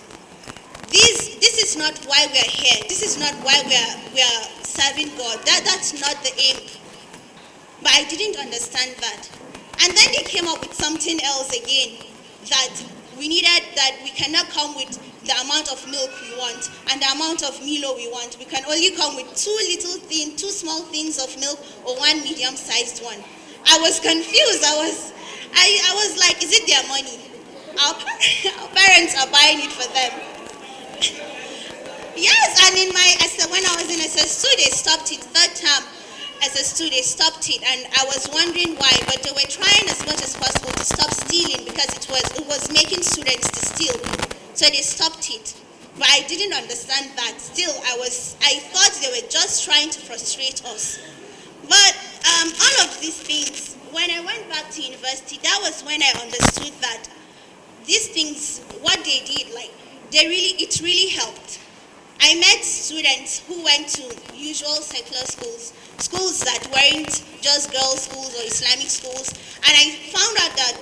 This is not why we are here. This is not why we are serving God. That's not the aim. But I didn't understand that. And then they came up with something else again, that we cannot come with the amount of milk we want and the amount of Milo we want. We can only come with 2 small things of milk or 1 medium-sized one. I was confused. I was like, is it their money? Our parents are buying it for them. Yes, and when I was in SS2, they stopped it. Third term, SS2, they stopped it, and I was wondering why, but they were trying as much as possible to stop stealing because it was making students to steal. So they stopped it. But I didn't understand that. Still, I thought they were just trying to frustrate us. But all of these things, when I went back to university, that was when I understood that these things, what they did, it really helped. I met students who went to usual secular schools that weren't just girls' schools or Islamic schools, and I found out that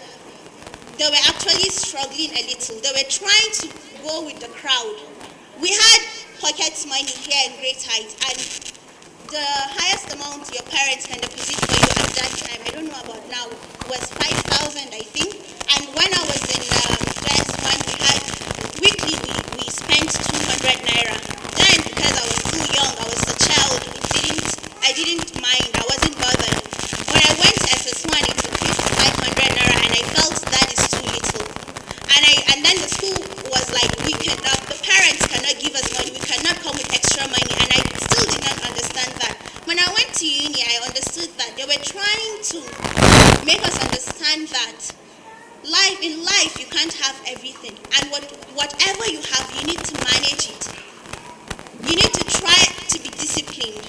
they were actually struggling a little. They were trying to go with the crowd. We had pocket money here in Great Heights, and the highest amount your parents can deposit for you at that time, I don't know about now, was 5,000, I think. And when I was in class one, we had weekly we spent 200 naira. Then, because I was too young, I was a child, I didn't mind, I wasn't bothered. When I went to SS1, it increased to 500 naira, and I felt that is too little. And then the school was like, the parents cannot give us money, we cannot come with extra money, and I still did not understand that. When I went to uni, I understood that they were trying to make us understand that in life you can't have everything, and whatever you have, you need to manage it. You need to try to be disciplined,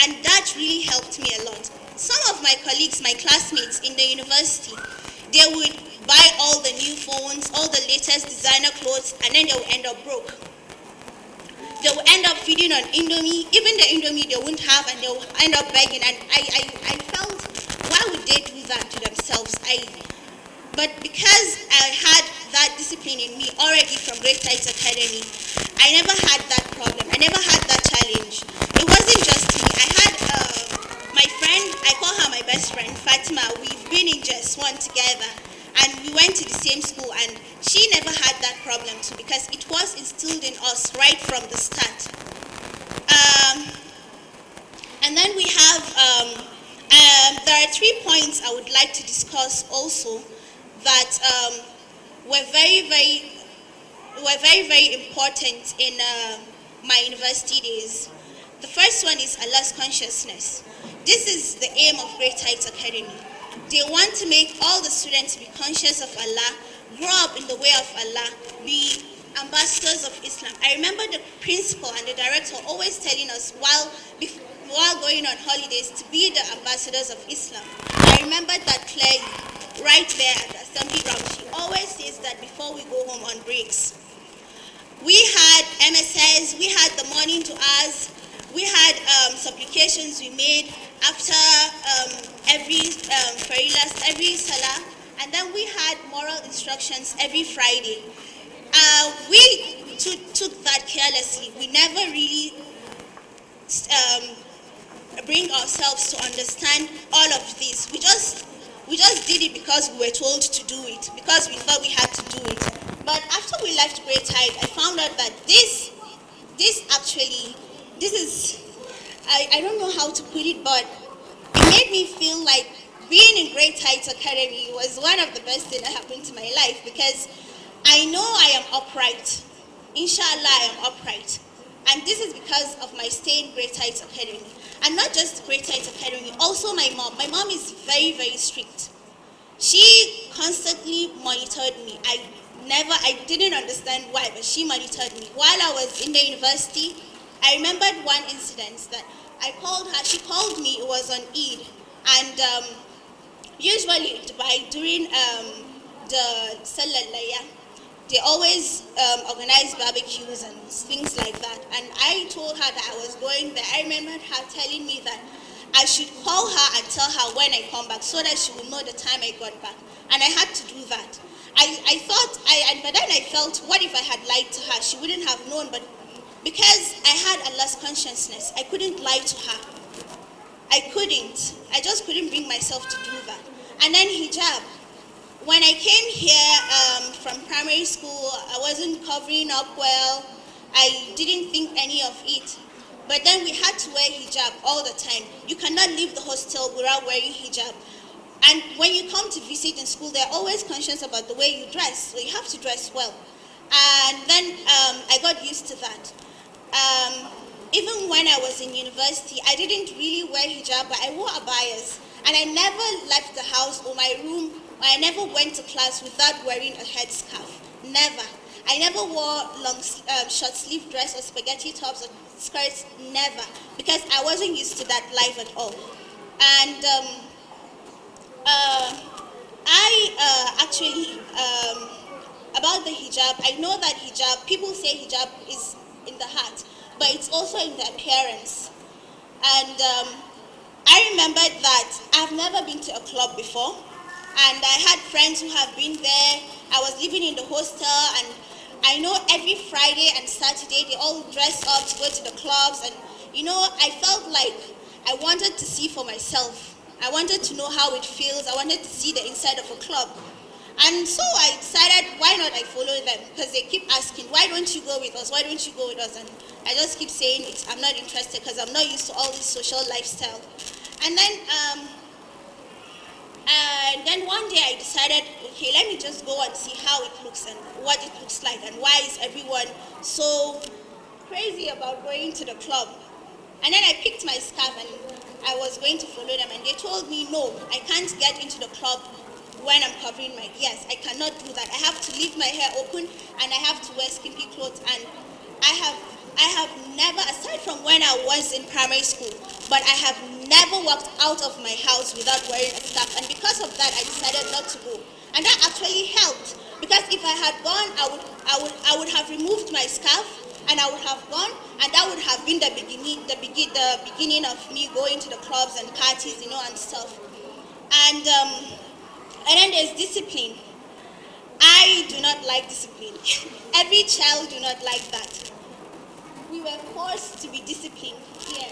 and that really helped me a lot. Some of my colleagues, my classmates in the university, they would buy all the new phones, all the latest designer clothes, and then they will end up broke. They will end up feeding on Indomie. Even the Indomie they won't have, and they will end up begging. And I felt, why would they do that to themselves? But because I had that discipline in me already from Great Heights Academy, I never had that problem. I never had that challenge. It wasn't just me. I had my friend, I call her my best friend, Fatima. We've been in JS1 together, and we went to the same school, and she never had that problem too, because it was instilled in us right from the start. And then we have, there are 3 points I would like to discuss also that were very, very important in my university days. The first one is Allah's consciousness. This is the aim of Great Heights Academy. They want to make all the students be conscious of Allah, grow up in the way of Allah, be ambassadors of Islam. I remember the principal and the director always telling us while going on holidays to be the ambassadors of Islam. I remember that clearly, right there at the assembly ground. She always says that before we go home on breaks. We had MSS, we had the morning to us, we had supplications we made after every farilas, every salah, and then we had moral instructions every Friday. We took that carelessly. We never really bring ourselves to understand all of this. We just did it because we were told to do it, because we thought we had to do it. But after we left Great Heights, I found out that this is, I don't know how to put it, but it made me feel like being in Great Heights Academy was one of the best things that happened to my life, because I know I am upright. Inshallah, I am upright. And this is because of my stay in Great Heights Academy. And not just Great Heights Academy, also my mom. My mom is very, very strict. She constantly monitored me. I didn't understand why, but she monitored me. While I was in the university, I remembered one incident that I called her. She called me, it was on Eid. And usually in Dubai, during the Salalaya, they always organize barbecues and things like that. And I told her that I was going there. I remembered her telling me that I should call her and tell her when I come back so that she would know the time I got back. And I had to do that. But then I felt, what if I had lied to her? She wouldn't have known, but because I had Allah's consciousness, I couldn't lie to her. I just couldn't bring myself to do that. And then hijab. When I came here from primary school, I wasn't covering up well. I didn't think any of it. But then we had to wear hijab all the time. You cannot leave the hostel without wearing hijab. And when you come to visit in school, they're always conscious about the way you dress. So you have to dress well. And then I got used to that. Even when I was in university, I didn't really wear hijab, but I wore abayas. And I never left the house or my room, or I never went to class without wearing a headscarf. Never. I never wore long short sleeve dress or spaghetti tops or skirts. Never. Because I wasn't used to that life at all. And about the hijab, I know that hijab, people say hijab is in the heart, but it's also in the appearance. And I remembered that I've never been to a club before. and I had friends who have been there. I was living in the hostel, and I know every Friday and Saturday they all dress up to go to the clubs, and I felt like I wanted to see for myself. I wanted to know how it feels. I wanted to see the inside of a club. And so I decided, why not I follow them? Because they keep asking, why don't you go with us? Why don't you go with us? And I just keep saying, I'm not interested because I'm not used to all this social lifestyle. And then one day I decided, okay, let me just go and see how it looks and what it looks like and why is everyone so crazy about going to the club. And then I picked my scarf and I was going to follow them, and they told me, no, I can't get into the club when I'm covering my ears. I cannot do that. I have to leave my hair open and I have to wear skimpy clothes. And I have never, aside from when I was in primary school, but I have never walked out of my house without wearing a scarf. And because of that, I decided not to go. And that actually helped, because if I had gone, I would have removed my scarf and I would have gone, and that would have been the beginning of me going to the clubs and parties, and stuff. And then there's discipline. I do not like discipline. Every child do not like that. We were forced to be disciplined here.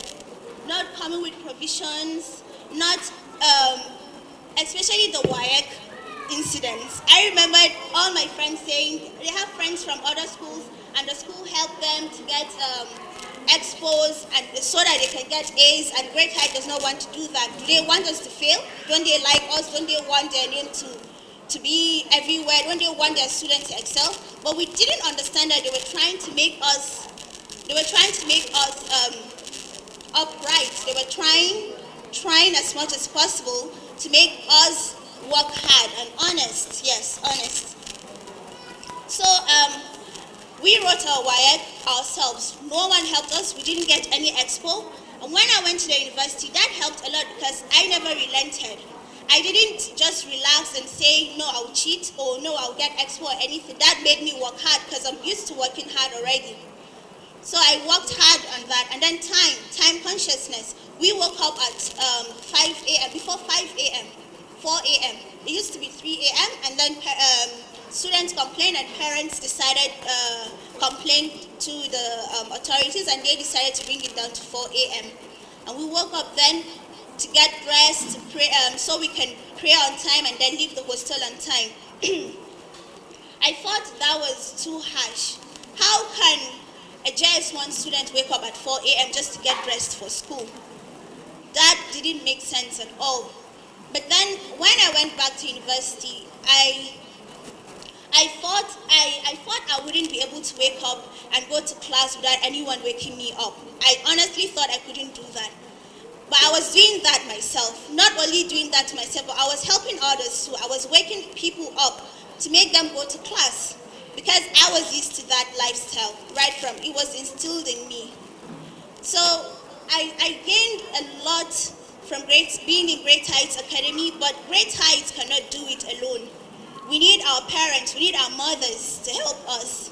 Not coming with provisions, not, especially the WAEC incidents. I remember all my friends saying they have friends from other schools and the school helped them to get exposed and so that they can get A's, and Great Heights does not want to do that. Do they want us to fail? Don't they like us? Don't they want their name to be everywhere? Don't they want their students to excel? But we didn't understand that they were trying to make us upright. They were trying as much as possible to make us work hard and honest. Yes, honest. So we wrote our WAEC ourselves. No one helped us. We didn't get any expo. And when I went to the university, that helped a lot because I never relented. I didn't just relax and say, no, I'll cheat, or no, I'll get expo or anything. That made me work hard because I'm used to working hard already. So I worked hard on that. And then time consciousness. We woke up at 5 a.m., before 5 a.m., 4 a.m. It used to be 3 a.m. and then students complained and parents decided complained to the authorities, and they decided to bring it down to 4 a.m. And we woke up then to get dressed, to pray, so we can pray on time and then leave the hostel on time. I thought that was too harsh. How can a JS1 student wake up at 4 a.m. just to get dressed for school? That didn't make sense at all. But then when I went back to university, I thought I wouldn't be able to wake up and go to class without anyone waking me up. I honestly thought I couldn't do that. But I was doing that myself. Not only doing that to myself, but I was helping others too. I was waking people up to make them go to class because I was used to that lifestyle right from, it was instilled in me. So I gained a lot from being in Great Heights Academy, but Great Heights cannot do it alone. We need our parents, we need our mothers to help us.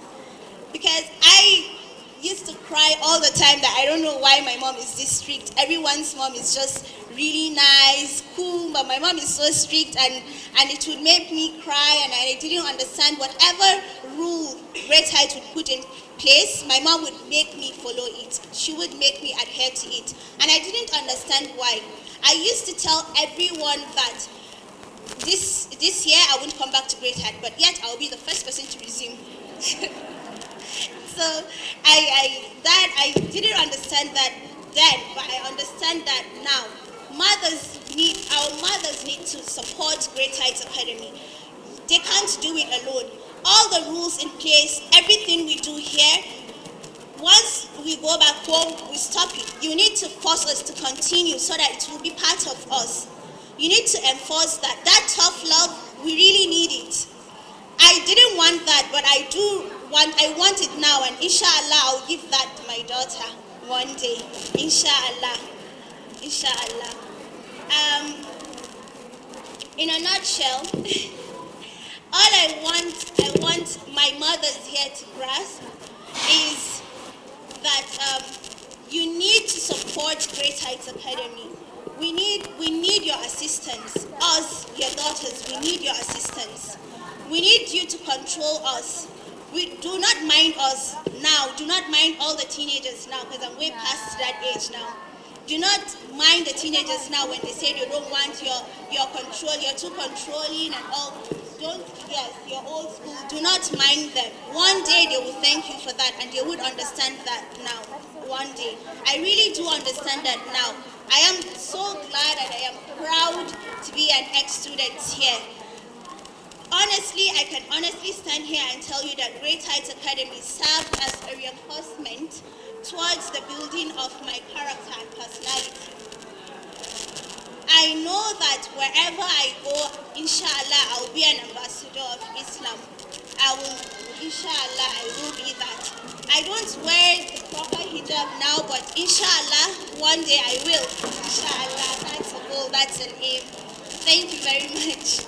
Because I used to cry all the time that I don't know why my mom is this strict. Everyone's mom is just really nice, cool, but my mom is so strict, and it would make me cry, and I didn't understand whatever rule Great Heights would put in place. My mom would make me follow it. She would make me adhere to it. And I didn't understand why. I used to tell everyone that this year I won't come back to Great Heights, but yet I'll be the first person to resume. So I didn't understand that then, but I understand that now. Our mothers need to support Great Heights Academy. They can't do it alone. All the rules in place, everything we do here, once we go back home, we stop it. You need to force us to continue so that it will be part of us. You need to enforce that. That tough love, we really need it. I didn't want that, but I want it now, and inshallah, I'll give that to my daughter one day. Inshallah. Inshallah. In a nutshell, all I want my mothers here to grasp is that you need to support Great Heights Academy. We need your assistance. Us, your daughters, we need your assistance. We need you to control us. We do not mind us now. Do not mind all the teenagers now, because I'm way past that age now. Do not mind the teenagers now when they say you don't want your control, you're too controlling and all. Yes, you're old school. Do not mind them. One day they will thank you for that, and they would understand that now. One day. I really do understand that now. I am so glad and I am proud to be an ex-student here. Honestly, I can honestly stand here and tell you that Great Heights Academy served as a reinforcement towards the building of my character and personality. I know that wherever I go, inshallah, I will be an ambassador of Islam. Inshallah, I will be that. I don't wear the proper hijab now, but inshallah, one day I will. Inshallah, that's a goal, that's an aim. Thank you very much.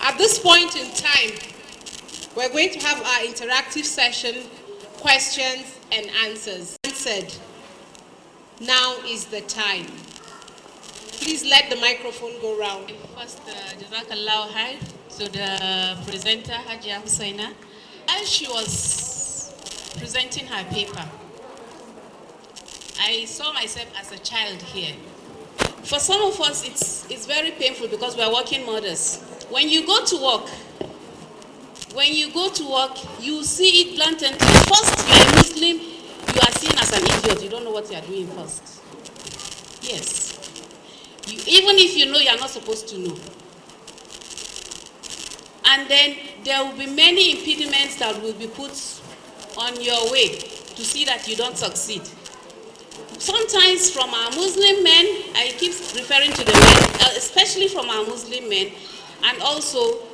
At this point in time, we're going to have our interactive session, questions and answers. Answered. Now is the time. Please let the microphone go round. First, Jazakallah khair to the presenter, Hajia Hussaina. As she was presenting her paper, I saw myself as a child here. For some of us, it's very painful because we are working mothers. When you go to work, you see it blatantly. First, you are a Muslim, you are seen as an idiot. You don't know what you are doing first. Yes. Even if you know, you are not supposed to know. And then there will be many impediments that will be put on your way to see that you don't succeed. Sometimes from our Muslim men, I keep referring to the men, especially from our Muslim men, and also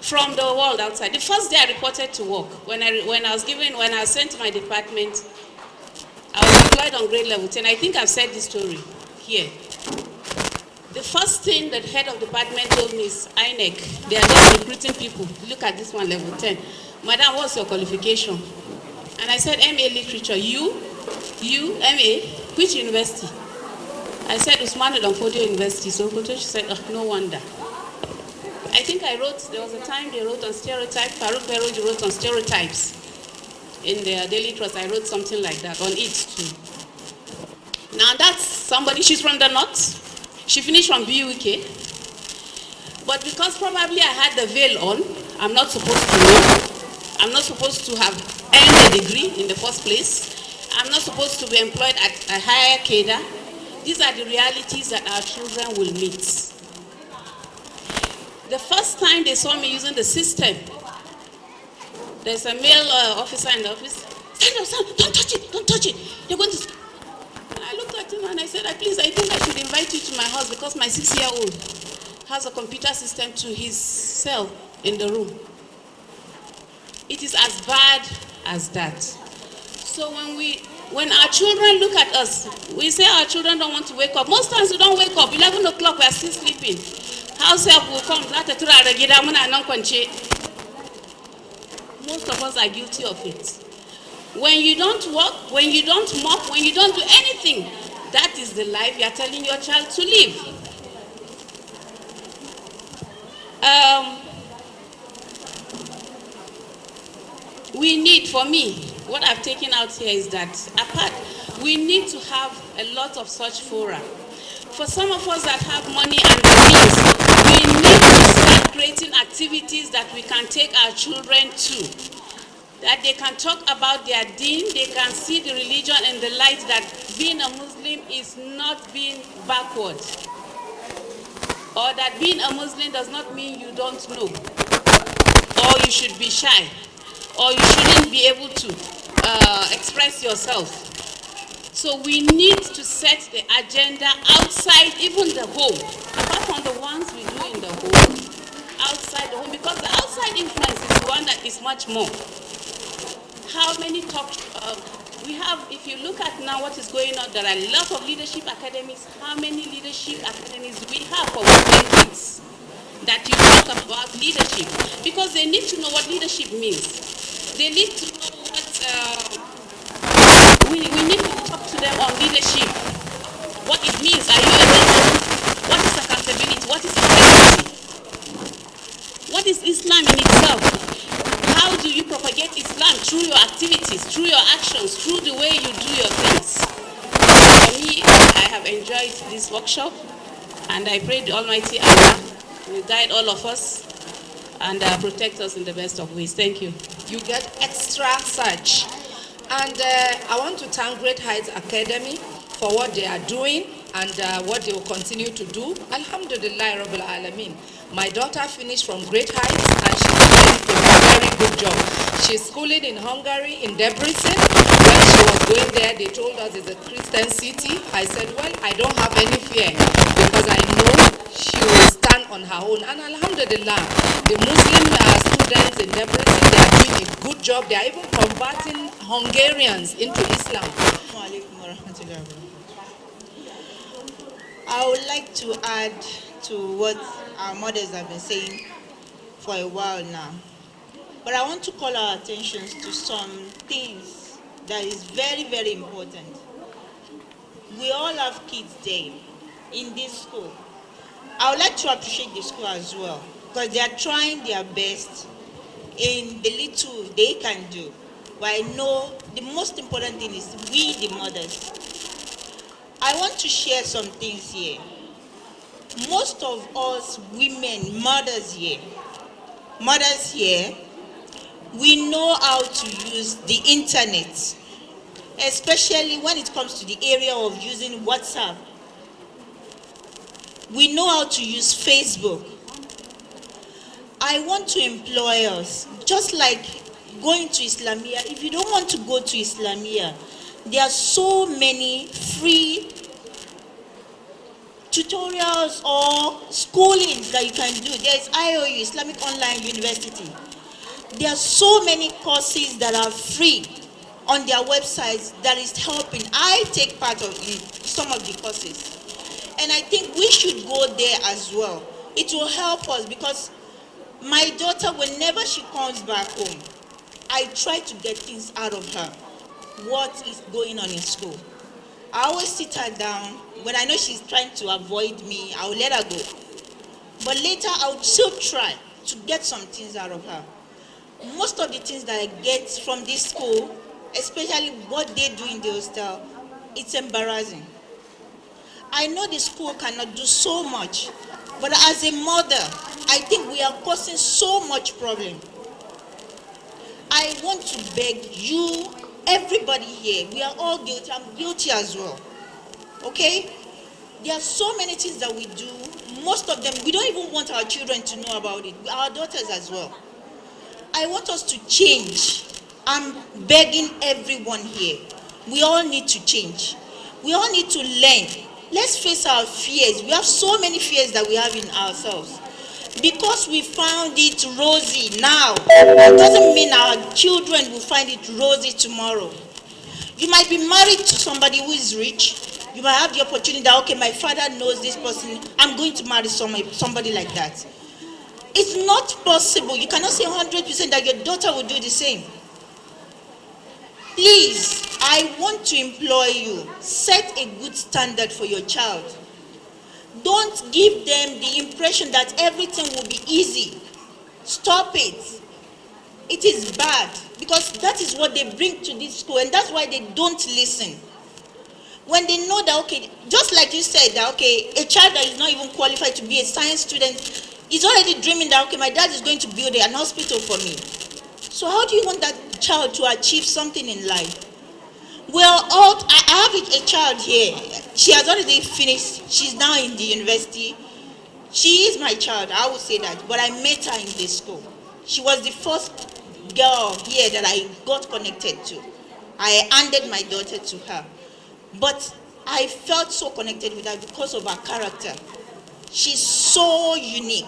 from the world outside. The first day I reported to work, when I was sent to my department, I was employed on grade level 10. I think I've said this story here. The first thing that head of department told me is, INEC, they are just recruiting people. Look at this one, level 10. Madam, what's your qualification? And I said, MA Literature. You, MA, which university? I said, Usman Dan Fodio University. So she said, oh, no wonder. I think I wrote, there was a time they wrote on stereotypes, Farouk Beroji wrote on stereotypes. In their daily trust, I wrote something like that, on it too. Now that's somebody, she's from the north. She finished from BUK. But because probably I had the veil on, I'm not supposed to know. I'm not supposed to have earned a degree in the first place. I'm not supposed to be employed at a higher cadre. These are the realities that our children will meet. The first time they saw me using the system, there's a male officer in the office. Stand up, don't touch it, don't touch it. You're going to... And I looked at him and I said, please, I think I should invite you to my house because my 6-year-old has a computer system to his cell in the room. It is as bad as that. So when our children look at us, we say our children don't want to wake up. Most times we don't wake up. 11 o'clock, we are still sleeping. House help will come. Most of us are guilty of it. When you don't work, when you don't mop, when you don't do anything, that is the life you are telling your child to live. We need, for me, what I've taken out here is that we need to have a lot of such fora. For some of us that have money and means, we need to start creating activities that we can take our children to. That they can talk about their deen, they can see the religion in the light that being a Muslim is not being backward. Or that being a Muslim does not mean you don't know. Or you should be shy. Or you shouldn't be able to express yourself. So we need to set the agenda outside even the home. Apart from the ones we do in the home, outside the home. Because the outside influence is the one that is much more. How many talk we have, if you look at now what is going on, there are a lot of leadership academies. How many leadership academies do we have for Muslim kids that you talk about leadership? Because they need to know what leadership means. They need to know what them on leadership, what it means. Are you a leader? What is accountability? What is integrity? What is Islam in itself? How do you propagate Islam? Through your activities, through your actions, through the way you do your things. For me, I have enjoyed this workshop, and I pray the Almighty Allah will guide all of us and protect us in the best of ways. Thank you. You get extra search. And I want to thank Great Heights Academy for what they are doing and what they will continue to do. Alhamdulillah Rabbil Alameen. My daughter finished from Great Heights and she's doing a very good job. She's schooling in Hungary, in Debrecen. When she was going there, they told us it's a Christian city. I said, well, I don't have any fear because I know she will stand on her own. And Alhamdulillah, the Muslim students in Debrecen, they are doing a good job. They are even converting Hungarians into Islam. I would like to add to what our mothers have been saying for a while now. But I want to call our attention to some things that is very, very important. We all have kids there in this school. I would like to appreciate the school as well, because they are trying their best in the little they can do. But I know the most important thing is we, the mothers. I want to share some things here. Most of us women, mothers here, we know how to use the internet, especially when it comes to the area of using WhatsApp. We know how to use Facebook. I want to employ us, just like going to Islamia. If you don't want to go to Islamia, there are so many free tutorials or schoolings that you can do. There's IOU, Islamic Online University. There are so many courses that are free on their websites that is helping. I take part of some of the courses. And I think we should go there as well. It will help us because my daughter, whenever she comes back home, I try to get things out of her. What is going on in school? I always sit her down. When I know she's trying to avoid me, I'll let her go. But later, I'll still try to get some things out of her. Most of the things that I get from this school, especially what they do in the hostel, it's embarrassing. I know the school cannot do so much, but as a mother, I think we are causing so much problem. I want to beg you, everybody here, we are all guilty. I'm guilty as well. Okay? There are so many things that we do. Most of them, we don't even want our children to know about it. Our daughters as well. I want us to change. I'm begging everyone here. We all need to change. We all need to learn. Let's face our fears. We have so many fears that we have in ourselves. Because we found it rosy now, it doesn't mean our children will find it rosy tomorrow. You might be married to somebody who is rich. You might have the opportunity that, okay, my father knows this person, I'm going to marry somebody like that. It's not possible. You cannot say 100% that your daughter will do the same. Please, I want to implore you, set a good standard for your child. Don't give them the impression that everything will be easy. Stop it. It is bad because that is what they bring to this school, and that's why they don't listen. When they know that, okay, just like you said, that, okay, a child that is not even qualified to be a science student is already dreaming that, okay, my dad is going to build an hospital for me. So how do you want that child to achieve something in life? Well, I have a child here. She has already finished. She's now in the university. She is my child, I would say that. But I met her in this school. She was the first girl here that I got connected to. I handed my daughter to her. But I felt so connected with her because of her character. She's so unique.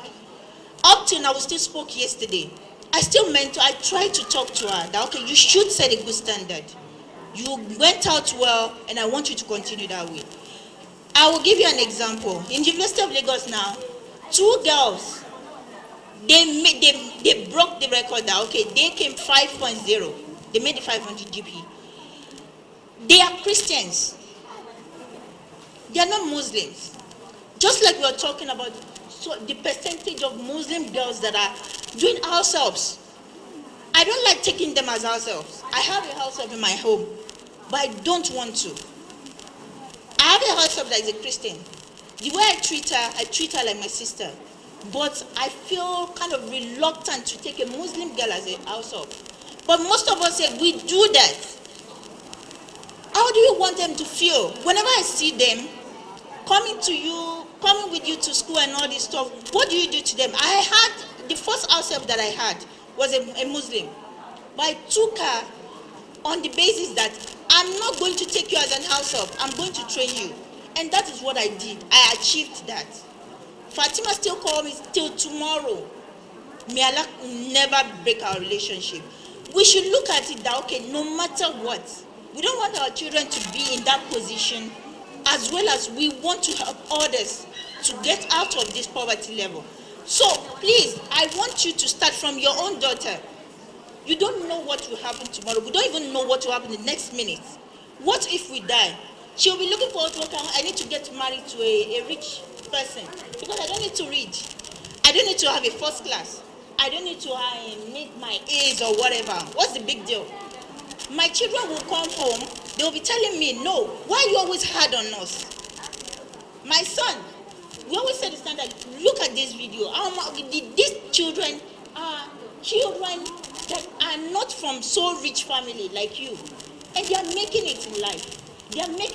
Up till now, we still spoke yesterday. I still meant to, I tried to talk to her that, okay, you should set a good standard. You went out well, and I want you to continue that way. I will give you an example. In the University of Lagos now, 2 girls, they broke the record that, okay, they came 5.0. They made the 500 GP. They are Christians. They are not Muslims. Just like we are talking about the percentage of Muslim girls that are doing house helps. I don't like taking them as house helps. I have a house help in my home, but I don't want to. I have a house help that is a Christian. The way I treat her like my sister. But I feel kind of reluctant to take a Muslim girl as a house help. But most of us say we do that. How do you want them to feel? Whenever I see them coming with you to school and all this stuff, what do you do to them? The first house help that I had was a Muslim. But I took her on the basis that I'm not going to take you as an house help. I'm going to train you. And that is what I did. I achieved that. Fatima still calls me till tomorrow. May Allah never break our relationship. We should look at it that, okay, no matter what, we don't want our children to be in that position, as well as we want to help others to get out of this poverty level. So please, I want you to start from your own daughter. You don't know what will happen tomorrow. We don't even know what will happen the next minute. What if we die? She'll be looking forward to, okay, I need to get married to a rich person, because I don't need to read. I don't need to have a first class. I don't need to make my A's or whatever. What's the big deal? My children will come home, they'll be telling me, no, why are you always hard on us? My son, we always say the standard, look at this video. These children are children that are not from so rich family like you. And they are making it in life. They are making